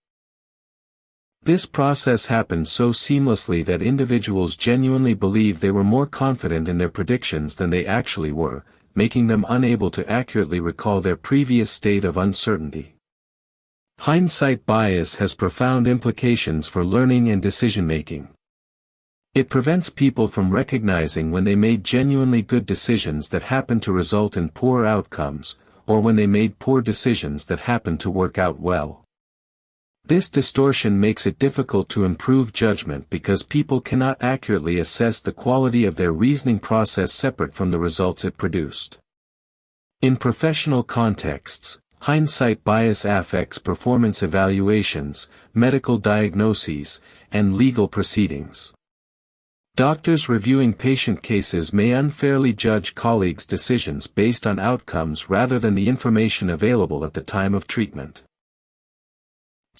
This process happens so seamlessly that individuals genuinely believe they were more confident in their predictions than they actually were, making them unable to accurately recall their previous state of uncertainty. Hindsight bias has profound implications for learning and decision-making. It prevents people from recognizing when they made genuinely good decisions that happened to result in poor outcomes, or when they made poor decisions that happened to work out well. This distortion makes it difficult to improve judgment because people cannot accurately assess the quality of their reasoning process separate from the results it produced. In professional contexts, hindsight bias affects performance evaluations, medical diagnoses, and legal proceedings. Doctors reviewing patient cases may unfairly judge colleagues' decisions based on outcomes rather than the information available at the time of treatment.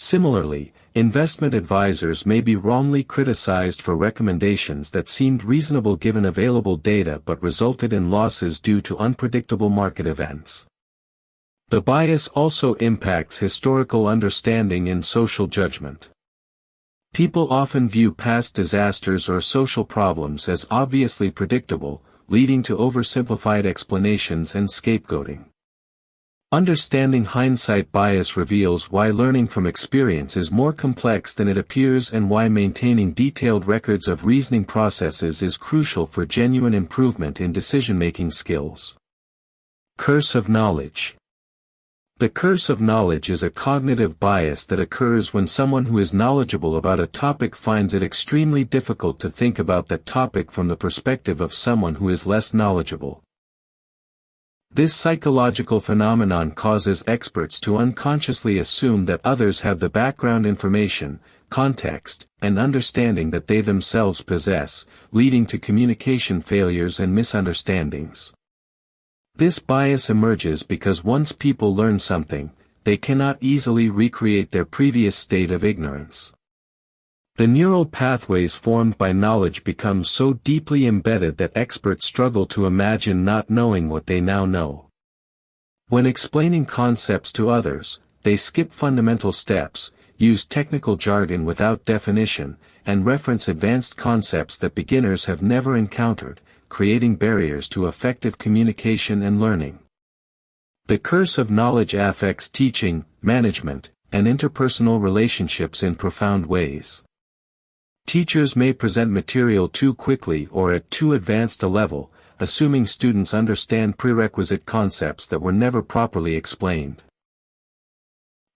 Similarly, investment advisors may be wrongly criticized for recommendations that seemed reasonable given available data but resulted in losses due to unpredictable market events. The bias also impacts historical understanding and social judgment. People often view past disasters or social problems as obviously predictable, leading to oversimplified explanations and scapegoating. Understanding hindsight bias reveals why learning from experience is more complex than it appears and why maintaining detailed records of reasoning processes is crucial for genuine improvement in decision-making skills. Curse of knowledge. The curse of knowledge is a cognitive bias that occurs when someone who is knowledgeable about a topic finds it extremely difficult to think about that topic from the perspective of someone who is less knowledgeable. This psychological phenomenon causes experts to unconsciously assume that others have the background information, context, and understanding that they themselves possess, leading to communication failures and misunderstandings. This bias emerges because once people learn something, they cannot easily recreate their previous state of ignorance. The neural pathways formed by knowledge become so deeply embedded that experts struggle to imagine not knowing what they now know. When explaining concepts to others, they skip fundamental steps, use technical jargon without definition, and reference advanced concepts that beginners have never encountered, creating barriers to effective communication and learning. The curse of knowledge affects teaching, management, and interpersonal relationships in profound ways. Teachers may present material too quickly or at too advanced a level, assuming students understand prerequisite concepts that were never properly explained.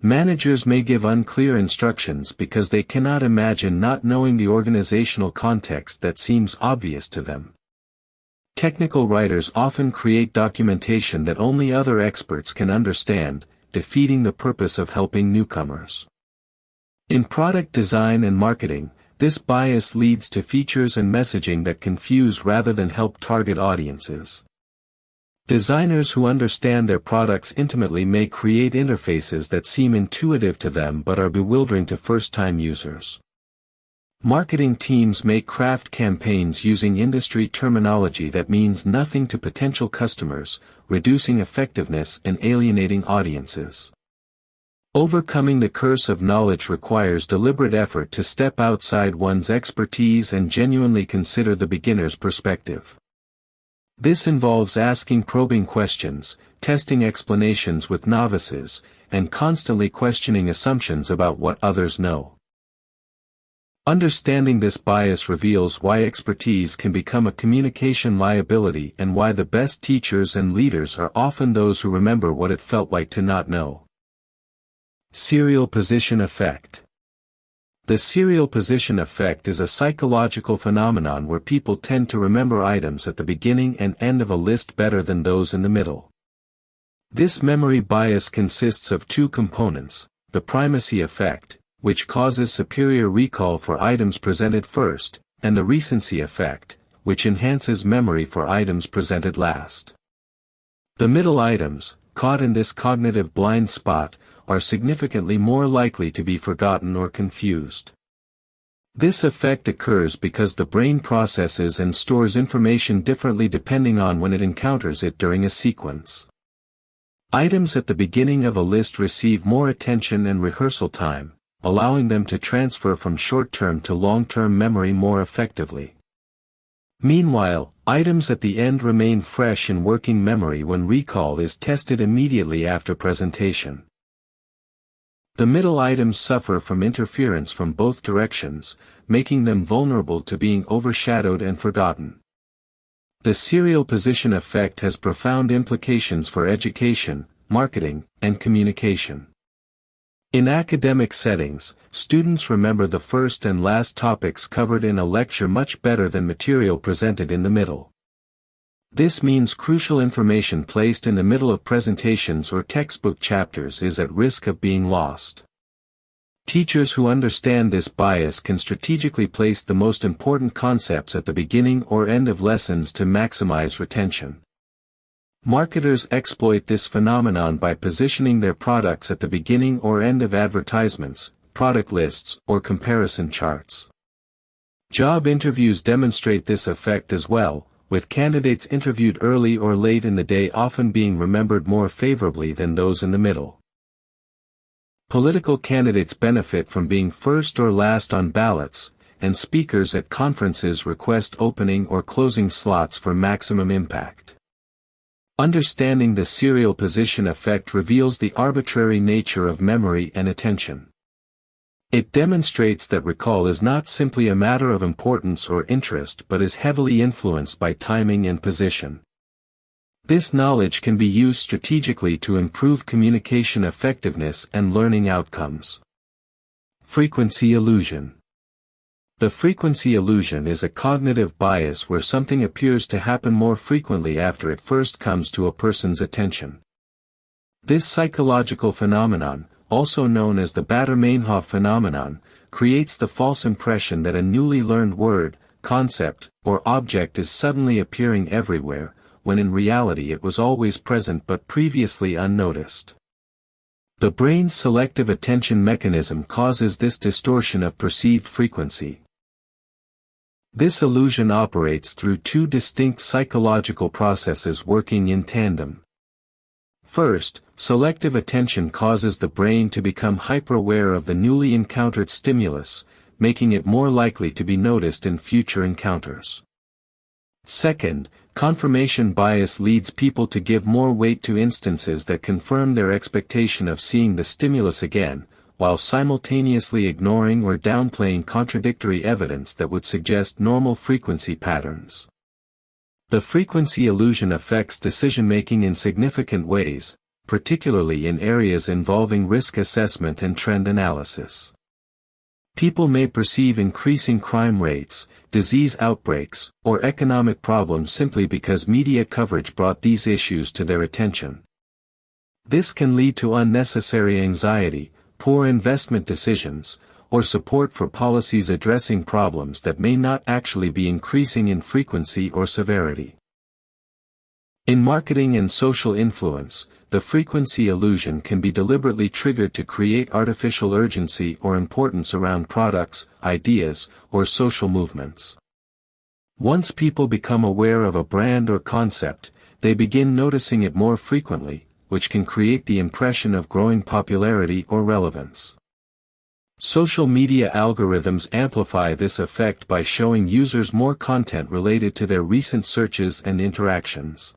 Managers may give unclear instructions because they cannot imagine not knowing the organizational context that seems obvious to them. Technical writers often create documentation that only other experts can understand, defeating the purpose of helping newcomers. In product design and marketing, this bias leads to features and messaging that confuse rather than help target audiences. Designers who understand their products intimately may create interfaces that seem intuitive to them but are bewildering to first-time users. Marketing teams may craft campaigns using industry terminology that means nothing to potential customers, reducing effectiveness and alienating audiences. Overcoming the curse of knowledge requires deliberate effort to step outside one's expertise and genuinely consider the beginner's perspective. This involves asking probing questions, testing explanations with novices, and constantly questioning assumptions about what others know. Understanding this bias reveals why expertise can become a communication liability and why the best teachers and leaders are often those who remember what it felt like to not know. Serial position effect. The serial position effect is a psychological phenomenon where people tend to remember items at the beginning and end of a list better than those in the middle. This memory bias consists of two components: the primacy effect, which causes superior recall for items presented first, and the recency effect, which enhances memory for items presented last. The middle items, caught in this cognitive blind spot, are significantly more likely to be forgotten or confused. This effect occurs because the brain processes and stores information differently depending on when it encounters it during a sequence. Items at the beginning of a list receive more attention and rehearsal time, allowing them to transfer from short-term to long-term memory more effectively. Meanwhile, items at the end remain fresh in working memory when recall is tested immediately after presentation. The middle items suffer from interference from both directions, making them vulnerable to being overshadowed and forgotten. The serial position effect has profound implications for education, marketing, and communication. In academic settings, students remember the first and last topics covered in a lecture much better than material presented in the middle. This means crucial information placed in the middle of presentations or textbook chapters is at risk of being lost. Teachers who understand this bias can strategically place the most important concepts at the beginning or end of lessons to maximize retention. Marketers exploit this phenomenon by positioning their products at the beginning or end of advertisements, product lists, or comparison charts. Job interviews demonstrate this effect as well, with candidates interviewed early or late in the day often being remembered more favorably than those in the middle. Political candidates benefit from being first or last on ballots, and speakers at conferences request opening or closing slots for maximum impact. Understanding the serial position effect reveals the arbitrary nature of memory and attention. It demonstrates that recall is not simply a matter of importance or interest but is heavily influenced by timing and position. This knowledge can be used strategically to improve communication effectiveness and learning outcomes. Frequency illusion. The frequency illusion is a cognitive bias where something appears to happen more frequently after it first comes to a person's attention. This psychological phenomenon, also known as the Baader-Meinhof phenomenon, creates the false impression that a newly learned word, concept, or object is suddenly appearing everywhere, when in reality it was always present but previously unnoticed. The brain's selective attention mechanism causes this distortion of perceived frequency. This illusion operates through two distinct psychological processes working in tandem. First, selective attention causes the brain to become hyper-aware of the newly encountered stimulus, making it more likely to be noticed in future encounters. Second, confirmation bias leads people to give more weight to instances that confirm their expectation of seeing the stimulus again, while simultaneously ignoring or downplaying contradictory evidence that would suggest normal frequency patterns. The frequency illusion affects decision-making in significant ways, particularly in areas involving risk assessment and trend analysis. People may perceive increasing crime rates, disease outbreaks, or economic problems simply because media coverage brought these issues to their attention. This can lead to unnecessary anxiety, poor investment decisions, or support for policies addressing problems that may not actually be increasing in frequency or severity. In marketing and social influence, the frequency illusion can be deliberately triggered to create artificial urgency or importance around products, ideas, or social movements. Once people become aware of a brand or concept, they begin noticing it more frequently, which can create the impression of growing popularity or relevance. Social media algorithms amplify this effect by showing users more content related to their recent searches and interactions.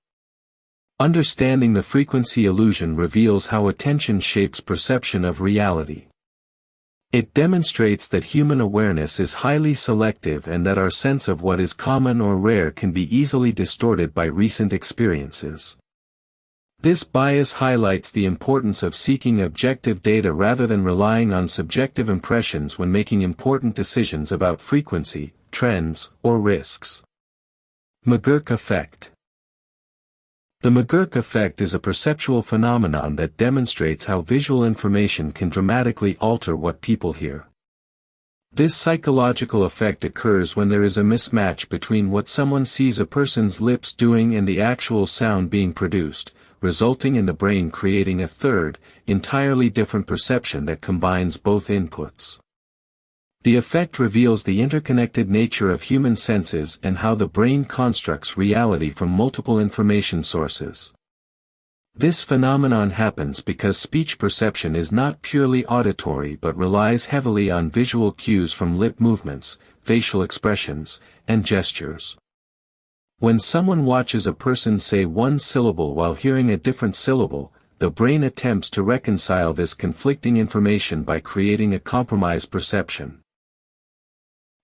Understanding the frequency illusion reveals how attention shapes perception of reality. It demonstrates that human awareness is highly selective and that our sense of what is common or rare can be easily distorted by recent experiences. This bias highlights the importance of seeking objective data rather than relying on subjective impressions when making important decisions about frequency, trends, or risks. McGurk effect. The McGurk effect is a perceptual phenomenon that demonstrates how visual information can dramatically alter what people hear. This psychological effect occurs when there is a mismatch between what someone sees a person's lips doing and the actual sound being produced, resulting in the brain creating a third, entirely different perception that combines both inputs. The effect reveals the interconnected nature of human senses and how the brain constructs reality from multiple information sources. This phenomenon happens because speech perception is not purely auditory but relies heavily on visual cues from lip movements, facial expressions, and gestures. When someone watches a person say one syllable while hearing a different syllable, the brain attempts to reconcile this conflicting information by creating a compromised perception.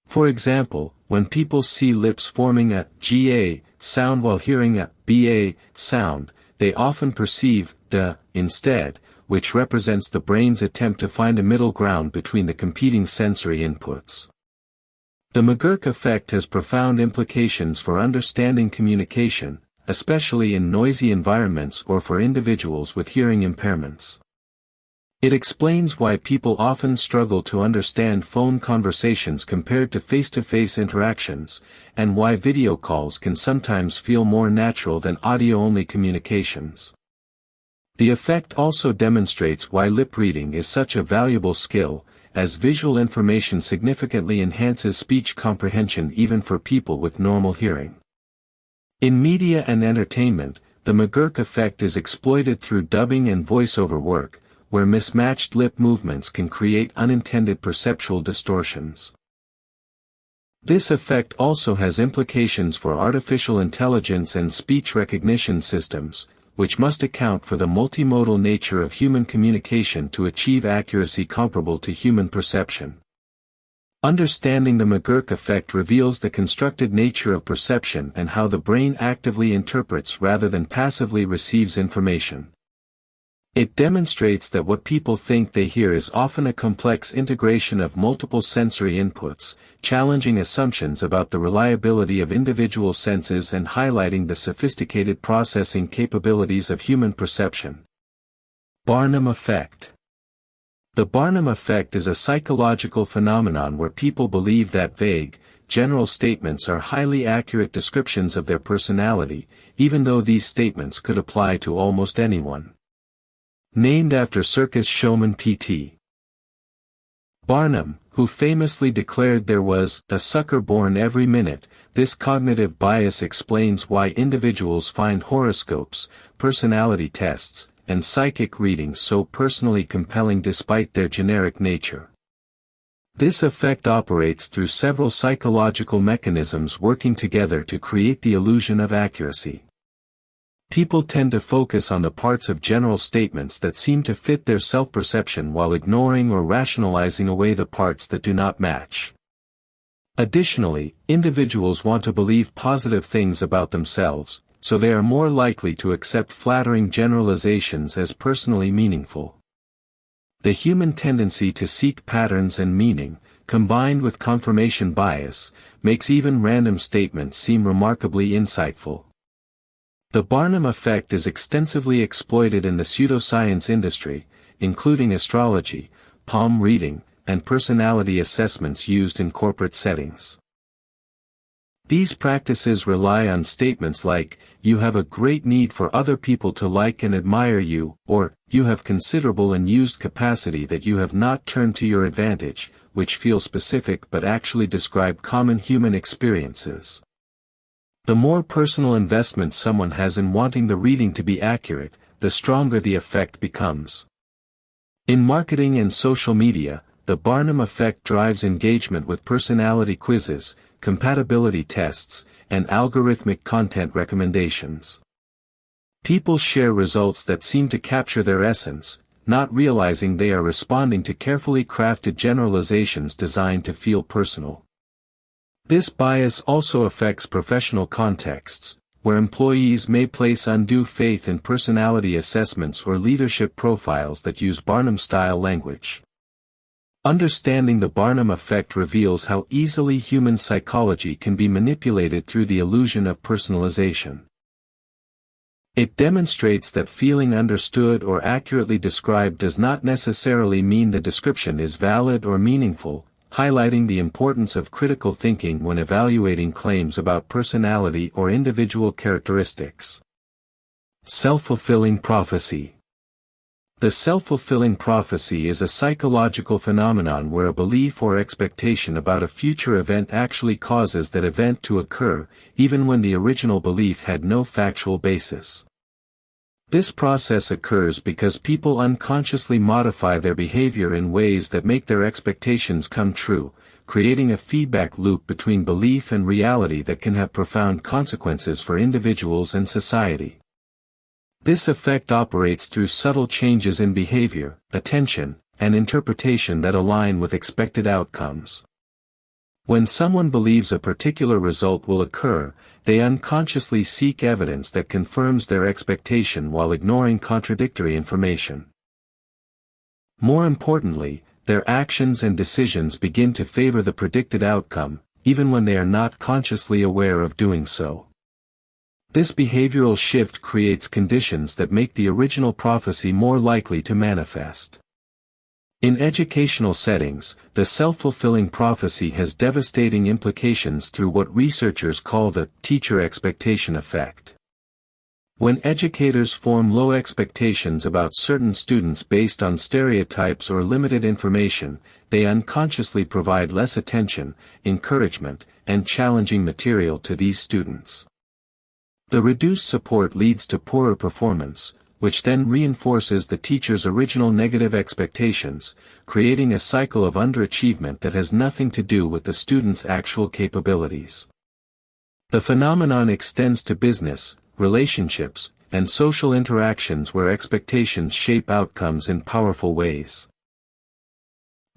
For example, when people see lips forming a GA sound while hearing a BA sound, they often perceive DA instead, which represents the brain's attempt to find a middle ground between the competing sensory inputs. The McGurk effect has profound implications for understanding communication, especially in noisy environments or for individuals with hearing impairments. It explains why people often struggle to understand phone conversations compared to face-to-face interactions, and why video calls can sometimes feel more natural than audio-only communications. The effect also demonstrates why lip reading is such a valuable skill, as visual information significantly enhances speech comprehension even for people with normal hearing. In media and entertainment, the McGurk effect is exploited through dubbing and voiceover work, where mismatched lip movements can create unintended perceptual distortions. This effect also has implications for artificial intelligence and speech recognition systems, which must account for the multimodal nature of human communication to achieve accuracy comparable to human perception. Understanding the McGurk effect reveals the constructed nature of perception and how the brain actively interprets rather than passively receives information. It demonstrates that what people think they hear is often a complex integration of multiple sensory inputs, challenging assumptions about the reliability of individual senses and highlighting the sophisticated processing capabilities of human perception. Barnum effect. The Barnum effect is a psychological phenomenon where people believe that vague, general statements are highly accurate descriptions of their personality, even though these statements could apply to almost anyone. Named after circus showman P.T. Barnum, who famously declared there was a sucker born every minute, this cognitive bias explains why individuals find horoscopes, personality tests, and psychic readings so personally compelling despite their generic nature. This effect operates through several psychological mechanisms working together to create the illusion of accuracy. People tend to focus on the parts of general statements that seem to fit their self-perception while ignoring or rationalizing away the parts that do not match. Additionally, individuals want to believe positive things about themselves, so they are more likely to accept flattering generalizations as personally meaningful. The human tendency to seek patterns and meaning, combined with confirmation bias, makes even random statements seem remarkably insightful. The Barnum effect is extensively exploited in the pseudoscience industry, including astrology, palm reading, and personality assessments used in corporate settings. These practices rely on statements like, "You have a great need for other people to like and admire you," or, "You have considerable unused capacity that you have not turned to your advantage," which feel specific but actually describe common human experiences. The more personal investment someone has in wanting the reading to be accurate, the stronger the effect becomes. In marketing and social media, the Barnum effect drives engagement with personality quizzes, compatibility tests, and algorithmic content recommendations. People share results that seem to capture their essence, not realizing they are responding to carefully crafted generalizations designed to feel personal. This bias also affects professional contexts, where employees may place undue faith in personality assessments or leadership profiles that use Barnum-style language. Understanding the Barnum effect reveals how easily human psychology can be manipulated through the illusion of personalization. It demonstrates that feeling understood or accurately described does not necessarily mean the description is valid or meaningful, highlighting the importance of critical thinking when evaluating claims about personality or individual characteristics. Self-fulfilling prophecy. The self-fulfilling prophecy is a psychological phenomenon where a belief or expectation about a future event actually causes that event to occur, even when the original belief had no factual basis. This process occurs because people unconsciously modify their behavior in ways that make their expectations come true, creating a feedback loop between belief and reality that can have profound consequences for individuals and society. This effect operates through subtle changes in behavior, attention, and interpretation that align with expected outcomes. When someone believes a particular result will occur, they unconsciously seek evidence that confirms their expectation while ignoring contradictory information. More importantly, their actions and decisions begin to favor the predicted outcome, even when they are not consciously aware of doing so. This behavioral shift creates conditions that make the original prophecy more likely to manifest. In educational settings, the self-fulfilling prophecy has devastating implications through what researchers call the teacher expectation effect. When educators form low expectations about certain students based on stereotypes or limited information, they unconsciously provide less attention, encouragement, and challenging material to these students. The reduced support leads to poorer performance, which then reinforces the teacher's original negative expectations, creating a cycle of underachievement that has nothing to do with the student's actual capabilities. The phenomenon extends to business, relationships, and social interactions where expectations shape outcomes in powerful ways.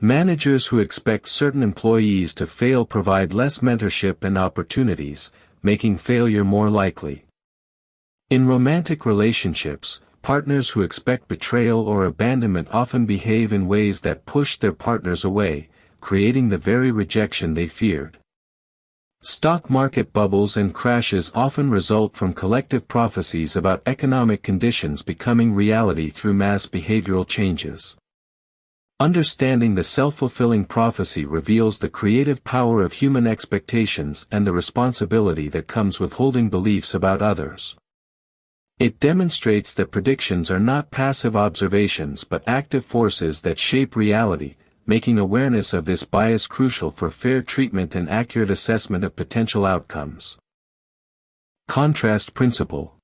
Managers who expect certain employees to fail provide less mentorship and opportunities, making failure more likely. In romantic relationships, partners who expect betrayal or abandonment often behave in ways that push their partners away, creating the very rejection they feared. Stock market bubbles and crashes often result from collective prophecies about economic conditions becoming reality through mass behavioral changes. Understanding the self-fulfilling prophecy reveals the creative power of human expectations and the responsibility that comes with holding beliefs about others. It demonstrates that predictions are not passive observations but active forces that shape reality, making awareness of this bias crucial for fair treatment and accurate assessment of potential outcomes. Contrast principle.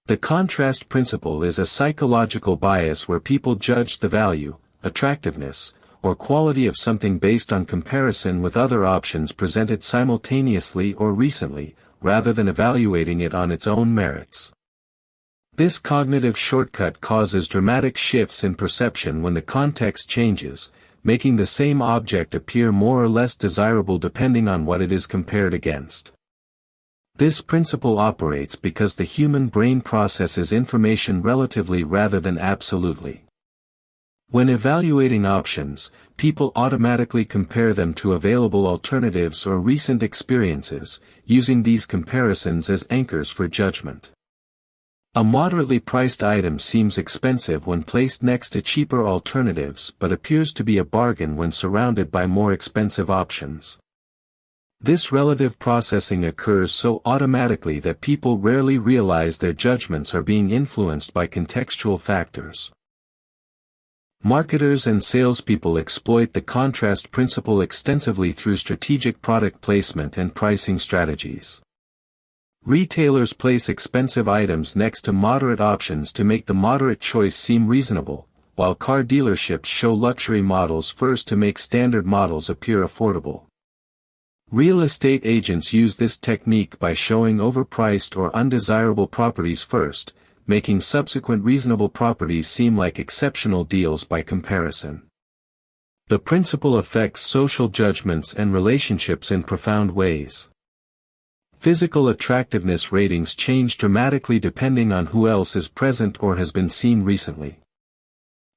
The contrast principle is a psychological bias where people judge the value, attractiveness, or quality of something based on comparison with other options presented simultaneously or recently, rather than evaluating it on its own merits. This cognitive shortcut causes dramatic shifts in perception when the context changes, making the same object appear more or less desirable depending on what it is compared against. This principle operates because the human brain processes information relatively rather than absolutely. When evaluating options, people automatically compare them to available alternatives or recent experiences, using these comparisons as anchors for judgment. A moderately priced item seems expensive when placed next to cheaper alternatives but appears to be a bargain when surrounded by more expensive options. This relative processing occurs so automatically that people rarely realize their judgments are being influenced by contextual factors. Marketers and salespeople exploit the contrast principle extensively through strategic product placement and pricing strategies. Retailers place expensive items next to moderate options to make the moderate choice seem reasonable, while car dealerships show luxury models first to make standard models appear affordable. Real estate agents use this technique by showing overpriced or undesirable properties first, making subsequent reasonable properties seem like exceptional deals by comparison. The principle affects social judgments and relationships in profound ways. Physical attractiveness ratings change dramatically depending on who else is present or has been seen recently.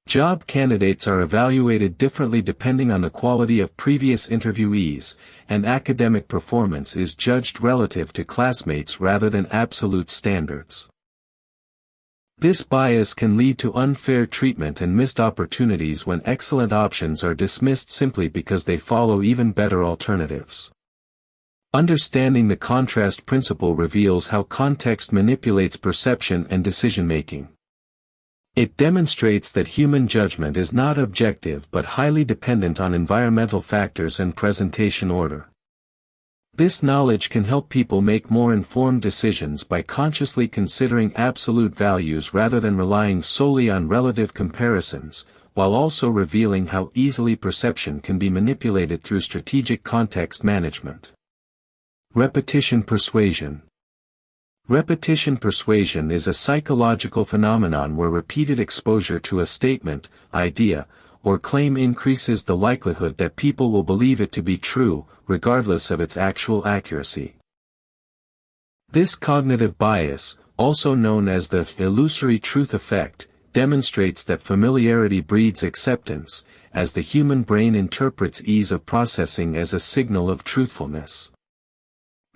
Job candidates are evaluated differently depending on the quality of previous interviewees, and academic performance is judged relative to classmates rather than absolute standards. This bias can lead to unfair treatment and missed opportunities when excellent options are dismissed simply because they follow even better alternatives. Understanding the contrast principle reveals how context manipulates perception and decision-making. It demonstrates that human judgment is not objective but highly dependent on environmental factors and presentation order. This knowledge can help people make more informed decisions by consciously considering absolute values rather than relying solely on relative comparisons, while also revealing how easily perception can be manipulated through strategic context management. Repetition persuasion. Repetition persuasion is a psychological phenomenon where repeated exposure to a statement, idea, or claim increases the likelihood that people will believe it to be true, regardless of its actual accuracy. This cognitive bias, also known as the illusory truth effect, demonstrates that familiarity breeds acceptance, as the human brain interprets ease of processing as a signal of truthfulness.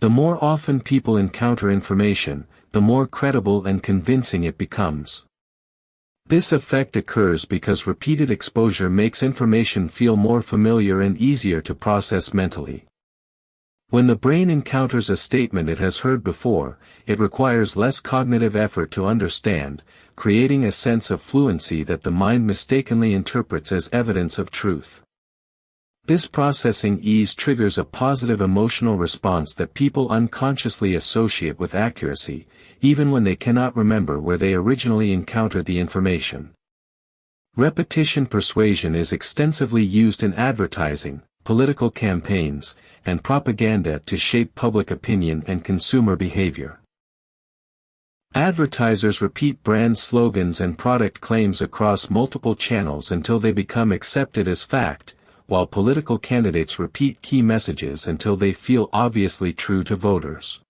The more often people encounter information, the more credible and convincing it becomes. This effect occurs because repeated exposure makes information feel more familiar and easier to process mentally. When the brain encounters a statement it has heard before, it requires less cognitive effort to understand, creating a sense of fluency that the mind mistakenly interprets as evidence of truth. This processing ease triggers a positive emotional response that people unconsciously associate with accuracy, even when they cannot remember where they originally encountered the information. Repetition persuasion is extensively used in advertising, political campaigns, and propaganda to shape public opinion and consumer behavior. Advertisers repeat brand slogans and product claims across multiple channels until they become accepted as fact, while political candidates repeat key messages until they feel obviously true to voters.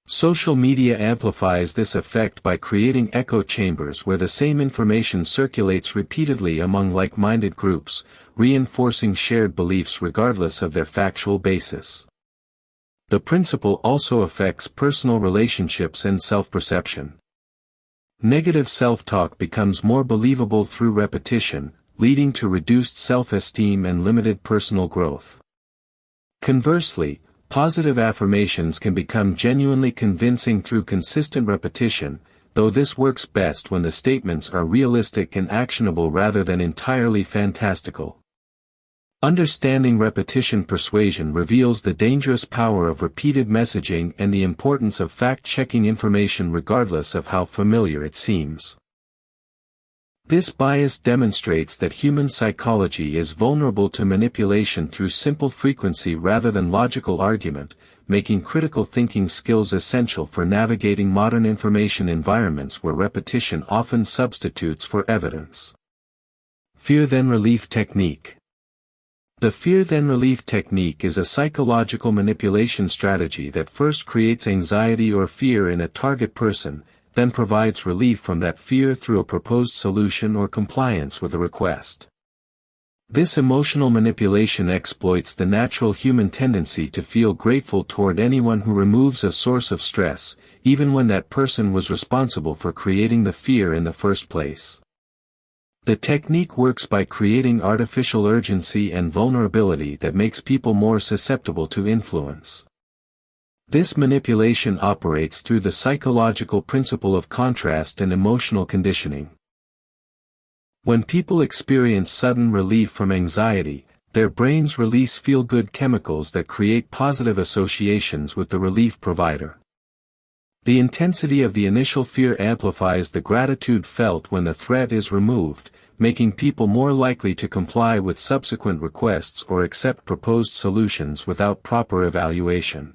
Social media amplifies this effect by creating echo chambers where the same information circulates repeatedly among like-minded groups, reinforcing shared beliefs regardless of their factual basis. The principle also affects personal relationships and self-perception. Negative self-talk becomes more believable through repetition, leading to reduced self-esteem and limited personal growth. Conversely, positive affirmations can become genuinely convincing through consistent repetition, though this works best when the statements are realistic and actionable rather than entirely fantastical. Understanding repetition persuasion reveals the dangerous power of repeated messaging and the importance of fact-checking information regardless of how familiar it seems. This bias demonstrates that human psychology is vulnerable to manipulation through simple frequency rather than logical argument, making critical thinking skills essential for navigating modern information environments where repetition often substitutes for evidence. Fear-then-relief technique. The fear-then-relief technique is a psychological manipulation strategy that first creates anxiety or fear in a target person, then provides relief from that fear through a proposed solution or compliance with a request. This emotional manipulation exploits the natural human tendency to feel grateful toward anyone who removes a source of stress, even when that person was responsible for creating the fear in the first place. The technique works by creating artificial urgency and vulnerability that makes people more susceptible to influence. This manipulation operates through the psychological principle of contrast and emotional conditioning. When people experience sudden relief from anxiety, their brains release feel-good chemicals that create positive associations with the relief provider. The intensity of the initial fear amplifies the gratitude felt when the threat is removed, making people more likely to comply with subsequent requests or accept proposed solutions without proper evaluation.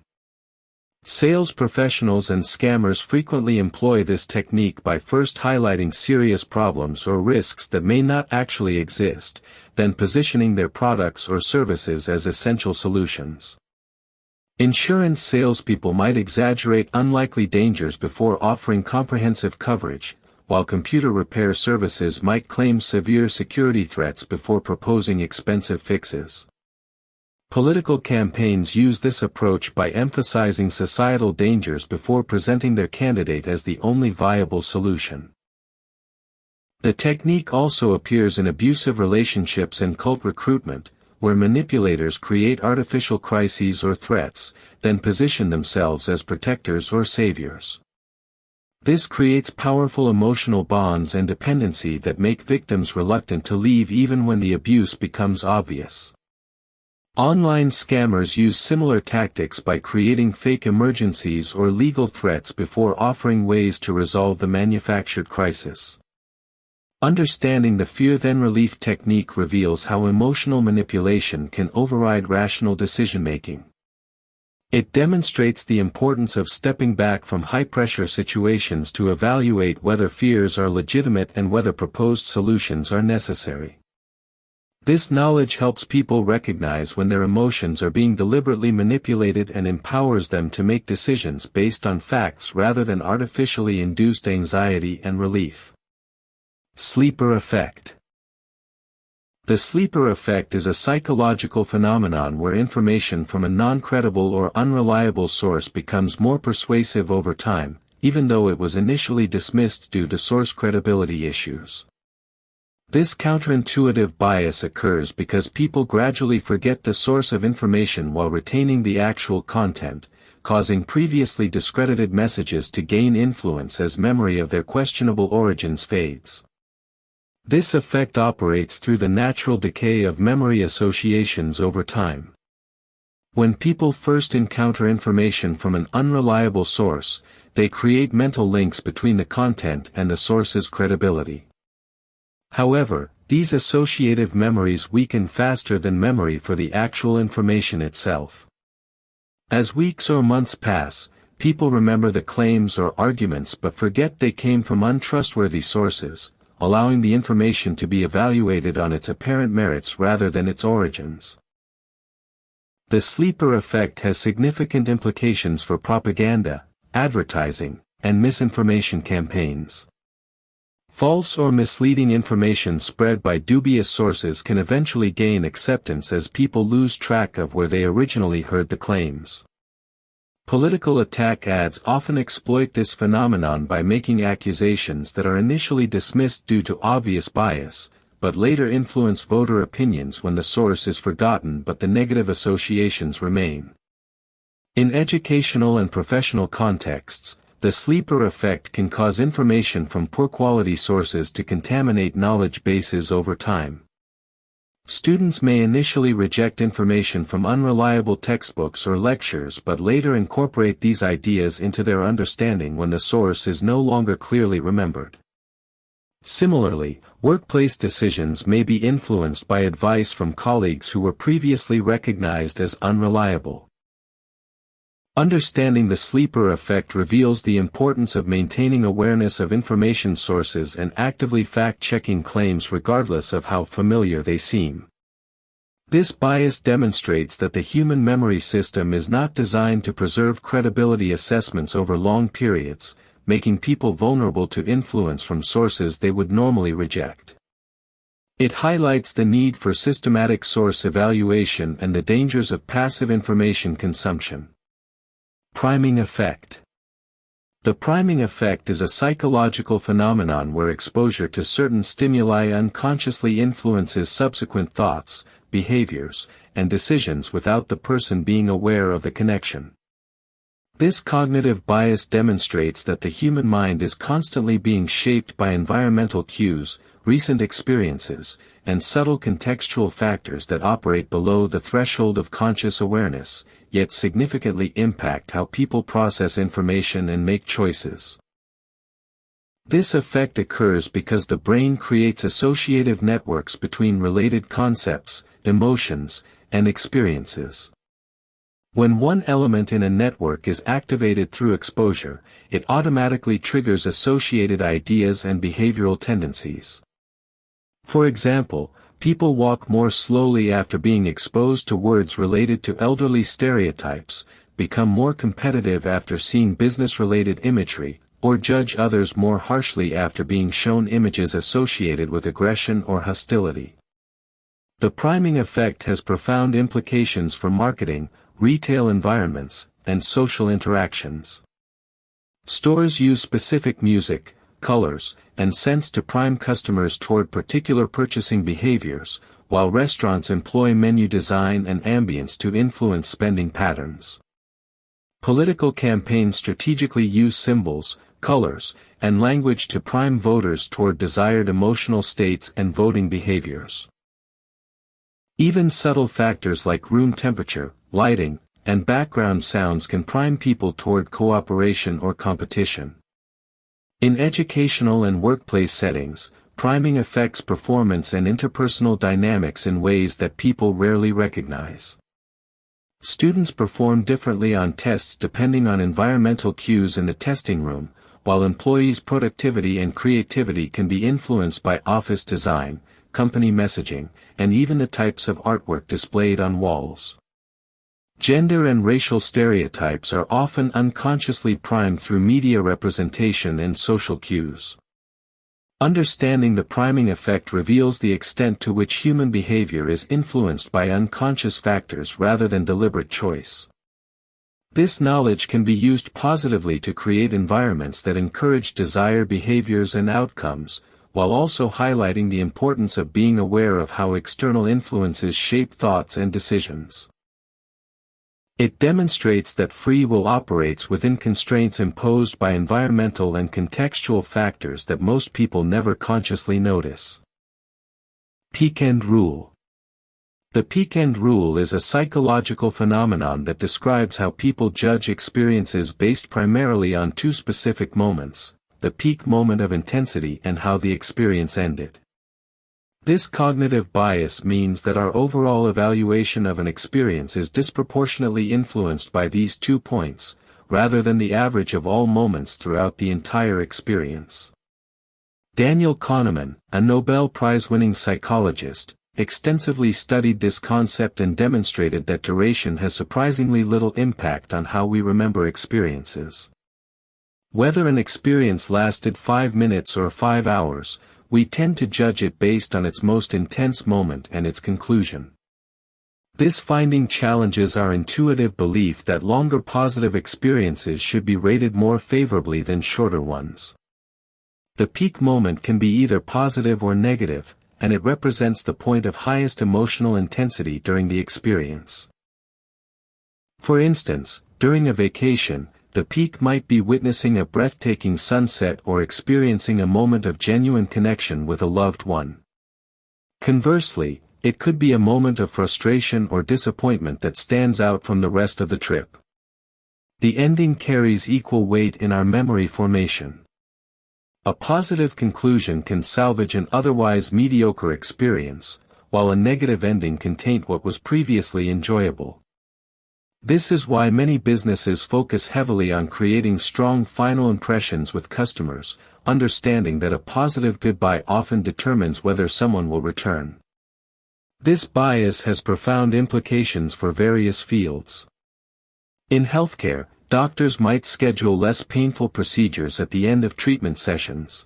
Sales professionals and scammers frequently employ this technique by first highlighting serious problems or risks that may not actually exist, then positioning their products or services as essential solutions. Insurance salespeople might exaggerate unlikely dangers before offering comprehensive coverage, while computer repair services might claim severe security threats before proposing expensive fixes. Political campaigns use this approach by emphasizing societal dangers before presenting their candidate as the only viable solution. The technique also appears in abusive relationships and cult recruitment, where manipulators create artificial crises or threats, then position themselves as protectors or saviors. This creates powerful emotional bonds and dependency that make victims reluctant to leave even when the abuse becomes obvious. Online scammers use similar tactics by creating fake emergencies or legal threats before offering ways to resolve the manufactured crisis. Understanding the fear-then-relief technique reveals how emotional manipulation can override rational decision-making. It demonstrates the importance of stepping back from high-pressure situations to evaluate whether fears are legitimate and whether proposed solutions are necessary. This knowledge helps people recognize when their emotions are being deliberately manipulated and empowers them to make decisions based on facts rather than artificially induced anxiety and relief. Sleeper effect. The sleeper effect is a psychological phenomenon where information from a non-credible or unreliable source becomes more persuasive over time, even though it was initially dismissed due to source credibility issues. This counterintuitive bias occurs because people gradually forget the source of information while retaining the actual content, causing previously discredited messages to gain influence as memory of their questionable origins fades. This effect operates through the natural decay of memory associations over time. When people first encounter information from an unreliable source, they create mental links between the content and the source's credibility. However, these associative memories weaken faster than memory for the actual information itself. As weeks or months pass, people remember the claims or arguments but forget they came from untrustworthy sources, allowing the information to be evaluated on its apparent merits rather than its origins. The sleeper effect has significant implications for propaganda, advertising, and misinformation campaigns. False or misleading information spread by dubious sources can eventually gain acceptance as people lose track of where they originally heard the claims. Political attack ads often exploit this phenomenon by making accusations that are initially dismissed due to obvious bias, but later influence voter opinions when the source is forgotten but the negative associations remain. In educational and professional contexts, the sleeper effect can cause information from poor-quality sources to contaminate knowledge bases over time. Students may initially reject information from unreliable textbooks or lectures but later incorporate these ideas into their understanding when the source is no longer clearly remembered. Similarly, workplace decisions may be influenced by advice from colleagues who were previously recognized as unreliable. Understanding the sleeper effect reveals the importance of maintaining awareness of information sources and actively fact-checking claims regardless of how familiar they seem. This bias demonstrates that the human memory system is not designed to preserve credibility assessments over long periods, making people vulnerable to influence from sources they would normally reject. It highlights the need for systematic source evaluation and the dangers of passive information consumption. Priming effect. The priming effect is a psychological phenomenon where exposure to certain stimuli unconsciously influences subsequent thoughts, behaviors, and decisions without the person being aware of the connection. This cognitive bias demonstrates that the human mind is constantly being shaped by environmental cues, recent experiences, and subtle contextual factors that operate below the threshold of conscious awareness, yet significantly impact how people process information and make choices. This effect occurs because the brain creates associative networks between related concepts, emotions, and experiences. When one element in a network is activated through exposure, it automatically triggers associated ideas and behavioral tendencies. For example, people walk more slowly after being exposed to words related to elderly stereotypes, become more competitive after seeing business-related imagery, or judge others more harshly after being shown images associated with aggression or hostility. The priming effect has profound implications for marketing, retail environments, and social interactions. Stores use specific music, colors, and scents to prime customers toward particular purchasing behaviors, while restaurants employ menu design and ambience to influence spending patterns. Political campaigns strategically use symbols, colors, and language to prime voters toward desired emotional states and voting behaviors. Even subtle factors like room temperature, lighting, and background sounds can prime people toward cooperation or competition. In educational and workplace settings, priming affects performance and interpersonal dynamics in ways that people rarely recognize. Students perform differently on tests depending on environmental cues in the testing room, while employees' productivity and creativity can be influenced by office design, company messaging, and even the types of artwork displayed on walls. Gender and racial stereotypes are often unconsciously primed through media representation and social cues. Understanding the priming effect reveals the extent to which human behavior is influenced by unconscious factors rather than deliberate choice. This knowledge can be used positively to create environments that encourage desired behaviors and outcomes, while also highlighting the importance of being aware of how external influences shape thoughts and decisions. It demonstrates that free will operates within constraints imposed by environmental and contextual factors that most people never consciously notice. Peak-end rule. The peak-end rule is a psychological phenomenon that describes how people judge experiences based primarily on two specific moments, the peak moment of intensity and how the experience ended. This cognitive bias means that our overall evaluation of an experience is disproportionately influenced by these 2 points, rather than the average of all moments throughout the entire experience. Daniel Kahneman, a Nobel Prize-winning psychologist, extensively studied this concept and demonstrated that duration has surprisingly little impact on how we remember experiences. Whether an experience lasted 5 minutes or 5 hours, we tend to judge it based on its most intense moment and its conclusion. This finding challenges our intuitive belief that longer positive experiences should be rated more favorably than shorter ones. The peak moment can be either positive or negative, and it represents the point of highest emotional intensity during the experience. For instance, during a vacation, the peak might be witnessing a breathtaking sunset or experiencing a moment of genuine connection with a loved one. Conversely, it could be a moment of frustration or disappointment that stands out from the rest of the trip. The ending carries equal weight in our memory formation. A positive conclusion can salvage an otherwise mediocre experience, while a negative ending can taint what was previously enjoyable. This is why many businesses focus heavily on creating strong final impressions with customers, understanding that a positive goodbye often determines whether someone will return. This bias has profound implications for various fields. In healthcare, doctors might schedule less painful procedures at the end of treatment sessions.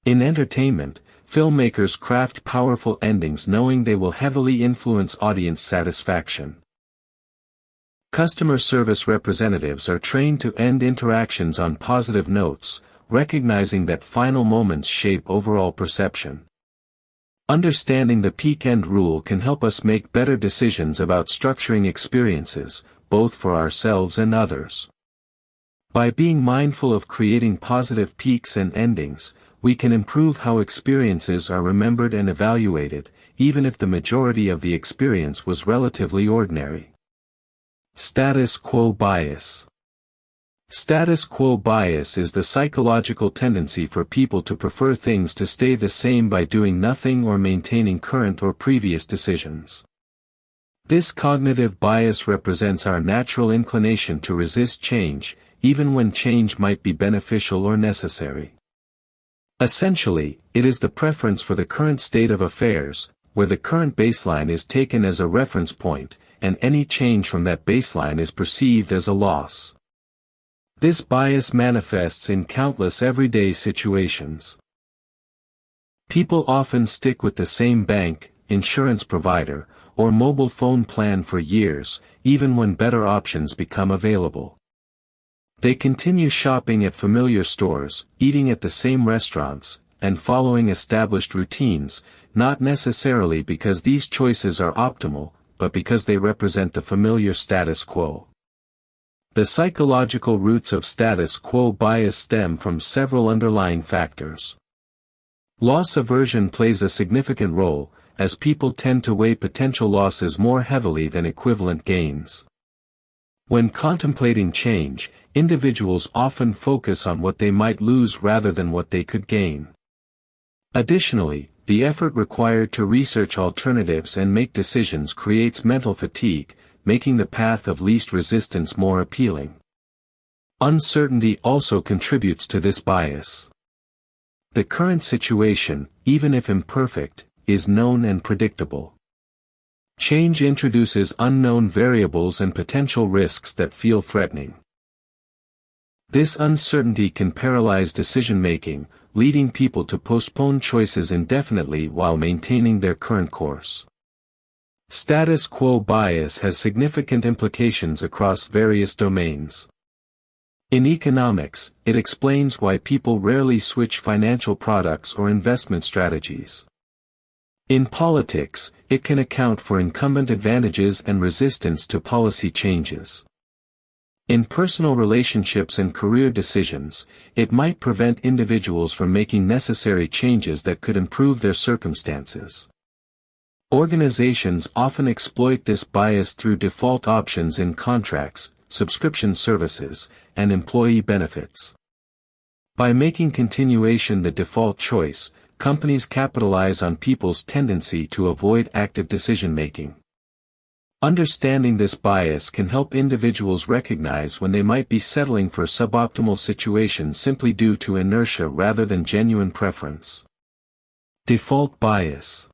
In entertainment, filmmakers craft powerful endings knowing they will heavily influence audience satisfaction. Customer service representatives are trained to end interactions on positive notes, recognizing that final moments shape overall perception. Understanding the peak-end rule can help us make better decisions about structuring experiences, both for ourselves and others. By being mindful of creating positive peaks and endings, we can improve how experiences are remembered and evaluated, even if the majority of the experience was relatively ordinary. Status quo bias. Status quo bias is the psychological tendency for people to prefer things to stay the same by doing nothing or maintaining current or previous decisions. This cognitive bias represents our natural inclination to resist change, even when change might be beneficial or necessary. Essentially, it is the preference for the current state of affairs, where the current baseline is taken as a reference point, and any change from that baseline is perceived as a loss. This bias manifests in countless everyday situations. People often stick with the same bank, insurance provider, or mobile phone plan for years, even when better options become available. They continue shopping at familiar stores, eating at the same restaurants, and following established routines, not necessarily because these choices are optimal, but because they represent the familiar status quo. The psychological roots of status quo bias stem from several underlying factors. Loss aversion plays a significant role, as people tend to weigh potential losses more heavily than equivalent gains. When contemplating change, individuals often focus on what they might lose rather than what they could gain. Additionally, the effort required to research alternatives and make decisions creates mental fatigue, making the path of least resistance more appealing. Uncertainty also contributes to this bias. The current situation, even if imperfect, is known and predictable. Change introduces unknown variables and potential risks that feel threatening. This uncertainty can paralyze decision-making, leading people to postpone choices indefinitely while maintaining their current course. Status quo bias has significant implications across various domains. In economics, it explains why people rarely switch financial products or investment strategies. In politics, it can account for incumbent advantages and resistance to policy changes. In personal relationships and career decisions, it might prevent individuals from making necessary changes that could improve their circumstances. Organizations often exploit this bias through default options in contracts, subscription services, and employee benefits. By making continuation the default choice, companies capitalize on people's tendency to avoid active decision-making. Understanding this bias can help individuals recognize when they might be settling for suboptimal situations simply due to inertia rather than genuine preference. Default bias.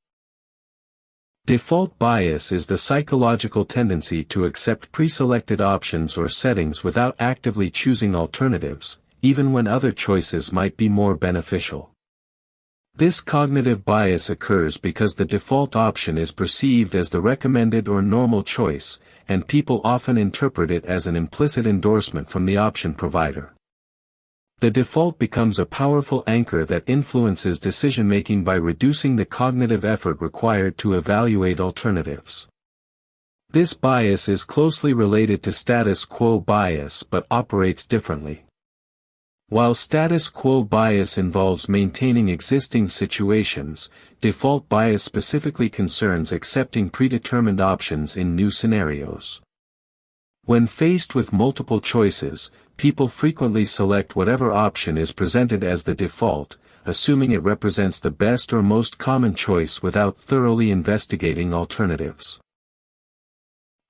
Default bias is the psychological tendency to accept pre-selected options or settings without actively choosing alternatives, even when other choices might be more beneficial. This cognitive bias occurs because the default option is perceived as the recommended or normal choice, and people often interpret it as an implicit endorsement from the option provider. The default becomes a powerful anchor that influences decision-making by reducing the cognitive effort required to evaluate alternatives. This bias is closely related to status quo bias but operates differently. While status quo bias involves maintaining existing situations, default bias specifically concerns accepting predetermined options in new scenarios. When faced with multiple choices, people frequently select whatever option is presented as the default, assuming it represents the best or most common choice without thoroughly investigating alternatives.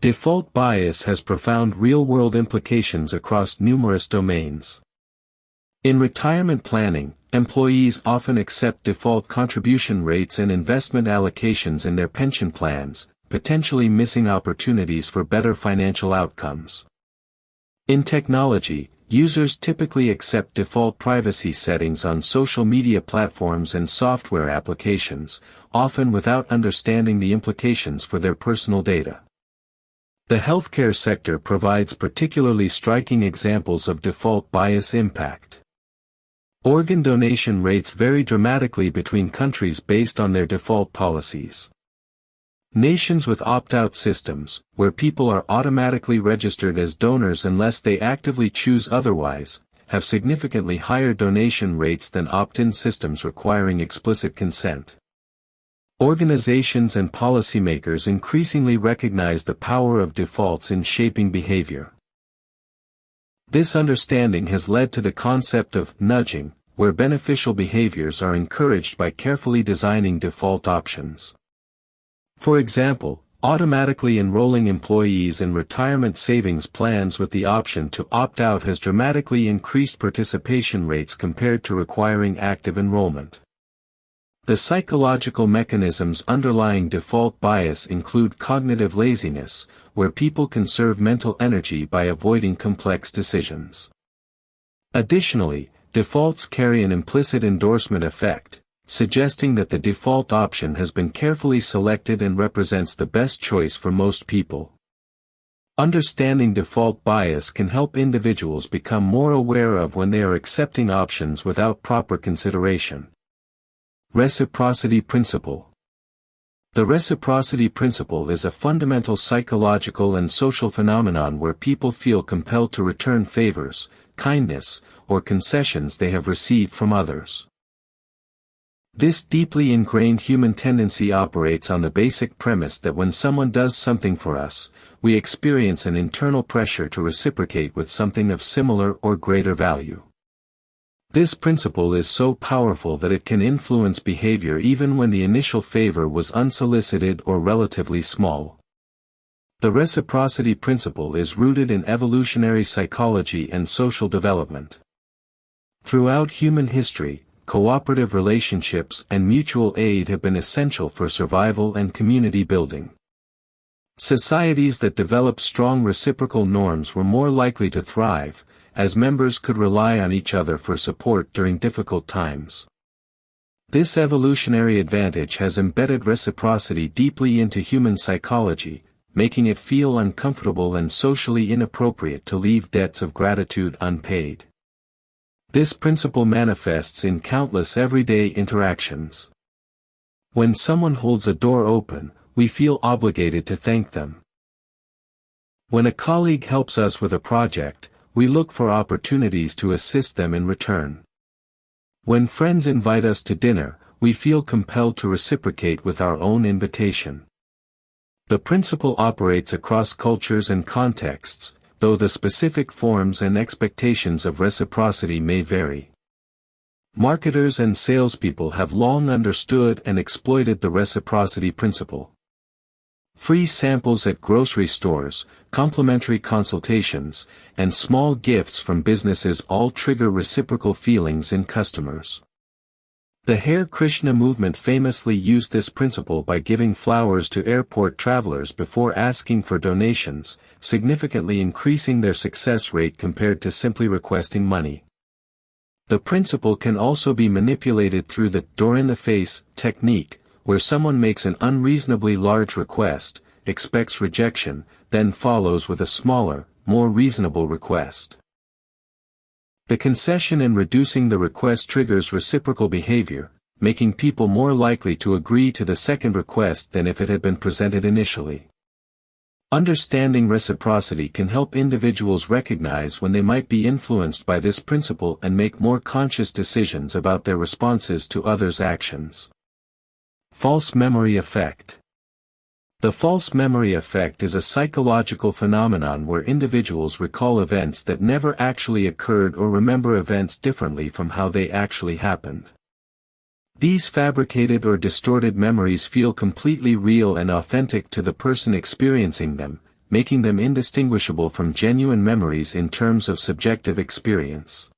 Default bias has profound real-world implications across numerous domains. In retirement planning, employees often accept default contribution rates and investment allocations in their pension plans, potentially missing opportunities for better financial outcomes. In technology, users typically accept default privacy settings on social media platforms and software applications, often without understanding the implications for their personal data. The healthcare sector provides particularly striking examples of default bias impact. Organ donation rates vary dramatically between countries based on their default policies. Nations with opt-out systems, where people are automatically registered as donors unless they actively choose otherwise, have significantly higher donation rates than opt-in systems requiring explicit consent. Organizations and policymakers increasingly recognize the power of defaults in shaping behavior. This understanding has led to the concept of nudging, where beneficial behaviors are encouraged by carefully designing default options. For example, automatically enrolling employees in retirement savings plans with the option to opt out has dramatically increased participation rates compared to requiring active enrollment. The psychological mechanisms underlying default bias include cognitive laziness, where people conserve mental energy by avoiding complex decisions. Additionally, defaults carry an implicit endorsement effect, suggesting that the default option has been carefully selected and represents the best choice for most people. Understanding default bias can help individuals become more aware of when they are accepting options without proper consideration. Reciprocity principle. The reciprocity principle is a fundamental psychological and social phenomenon where people feel compelled to return favors, kindness, or concessions they have received from others. This deeply ingrained human tendency operates on the basic premise that when someone does something for us, we experience an internal pressure to reciprocate with something of similar or greater value. This principle is so powerful that it can influence behavior even when the initial favor was unsolicited or relatively small. The reciprocity principle is rooted in evolutionary psychology and social development. Throughout human history, cooperative relationships and mutual aid have been essential for survival and community building. Societies that developed strong reciprocal norms were more likely to thrive, as members could rely on each other for support during difficult times. This evolutionary advantage has embedded reciprocity deeply into human psychology, making it feel uncomfortable and socially inappropriate to leave debts of gratitude unpaid. This principle manifests in countless everyday interactions. When someone holds a door open, we feel obligated to thank them. When a colleague helps us with a project, we look for opportunities to assist them in return. When friends invite us to dinner, we feel compelled to reciprocate with our own invitation. The principle operates across cultures and contexts, though the specific forms and expectations of reciprocity may vary. Marketers and salespeople have long understood and exploited the reciprocity principle. Free samples at grocery stores, complimentary consultations, and small gifts from businesses all trigger reciprocal feelings in customers. The Hare Krishna movement famously used this principle by giving flowers to airport travelers before asking for donations, significantly increasing their success rate compared to simply requesting money. The principle can also be manipulated through the door-in-the-face technique, where someone makes an unreasonably large request, expects rejection, then follows with a smaller, more reasonable request. The concession in reducing the request triggers reciprocal behavior, making people more likely to agree to the second request than if it had been presented initially. Understanding reciprocity can help individuals recognize when they might be influenced by this principle and make more conscious decisions about their responses to others' actions. False memory effect. The false memory effect is a psychological phenomenon where individuals recall events that never actually occurred or remember events differently from how they actually happened. These fabricated or distorted memories feel completely real and authentic to the person experiencing them, making them indistinguishable from genuine memories in terms of subjective experience.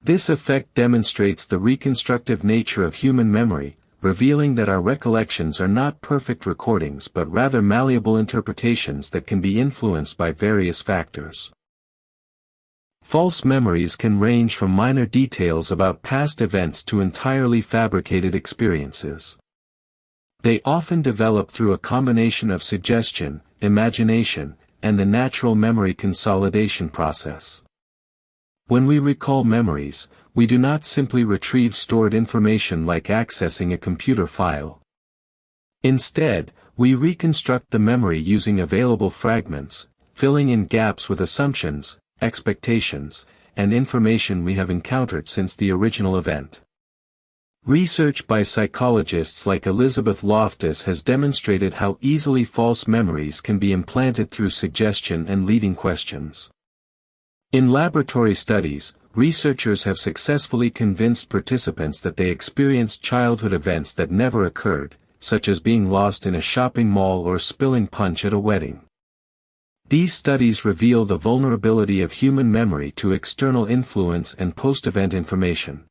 This effect demonstrates the reconstructive nature of human memory, revealing that our recollections are not perfect recordings but rather malleable interpretations that can be influenced by various factors. False memories can range from minor details about past events to entirely fabricated experiences. They often develop through a combination of suggestion, imagination, and the natural memory consolidation process. When we recall memories, we do not simply retrieve stored information like accessing a computer file. Instead, we reconstruct the memory using available fragments, filling in gaps with assumptions, expectations, and information we have encountered since the original event. Research by psychologists like Elizabeth Loftus has demonstrated how easily false memories can be implanted through suggestion and leading questions. In laboratory studies, researchers have successfully convinced participants that they experienced childhood events that never occurred, such as being lost in a shopping mall or spilling punch at a wedding. These studies reveal the vulnerability of human memory to external influence and post-event information.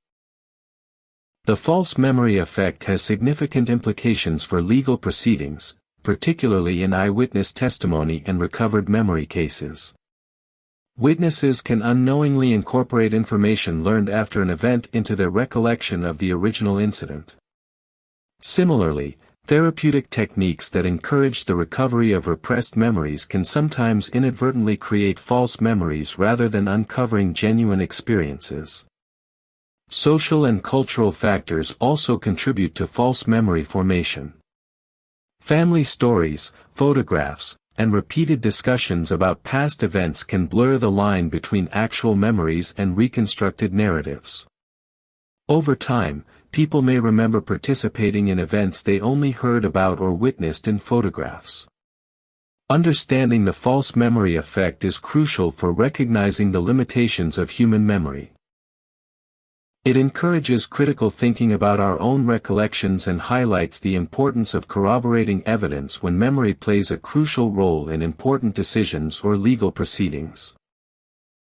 The false memory effect has significant implications for legal proceedings, particularly in eyewitness testimony and recovered memory cases. Witnesses can unknowingly incorporate information learned after an event into their recollection of the original incident. Similarly, therapeutic techniques that encourage the recovery of repressed memories can sometimes inadvertently create false memories rather than uncovering genuine experiences. Social and cultural factors also contribute to false memory formation. Family stories, photographs, and repeated discussions about past events can blur the line between actual memories and reconstructed narratives. Over time, people may remember participating in events they only heard about or witnessed in photographs. Understanding the false memory effect is crucial for recognizing the limitations of human memory. It encourages critical thinking about our own recollections and highlights the importance of corroborating evidence when memory plays a crucial role in important decisions or legal proceedings.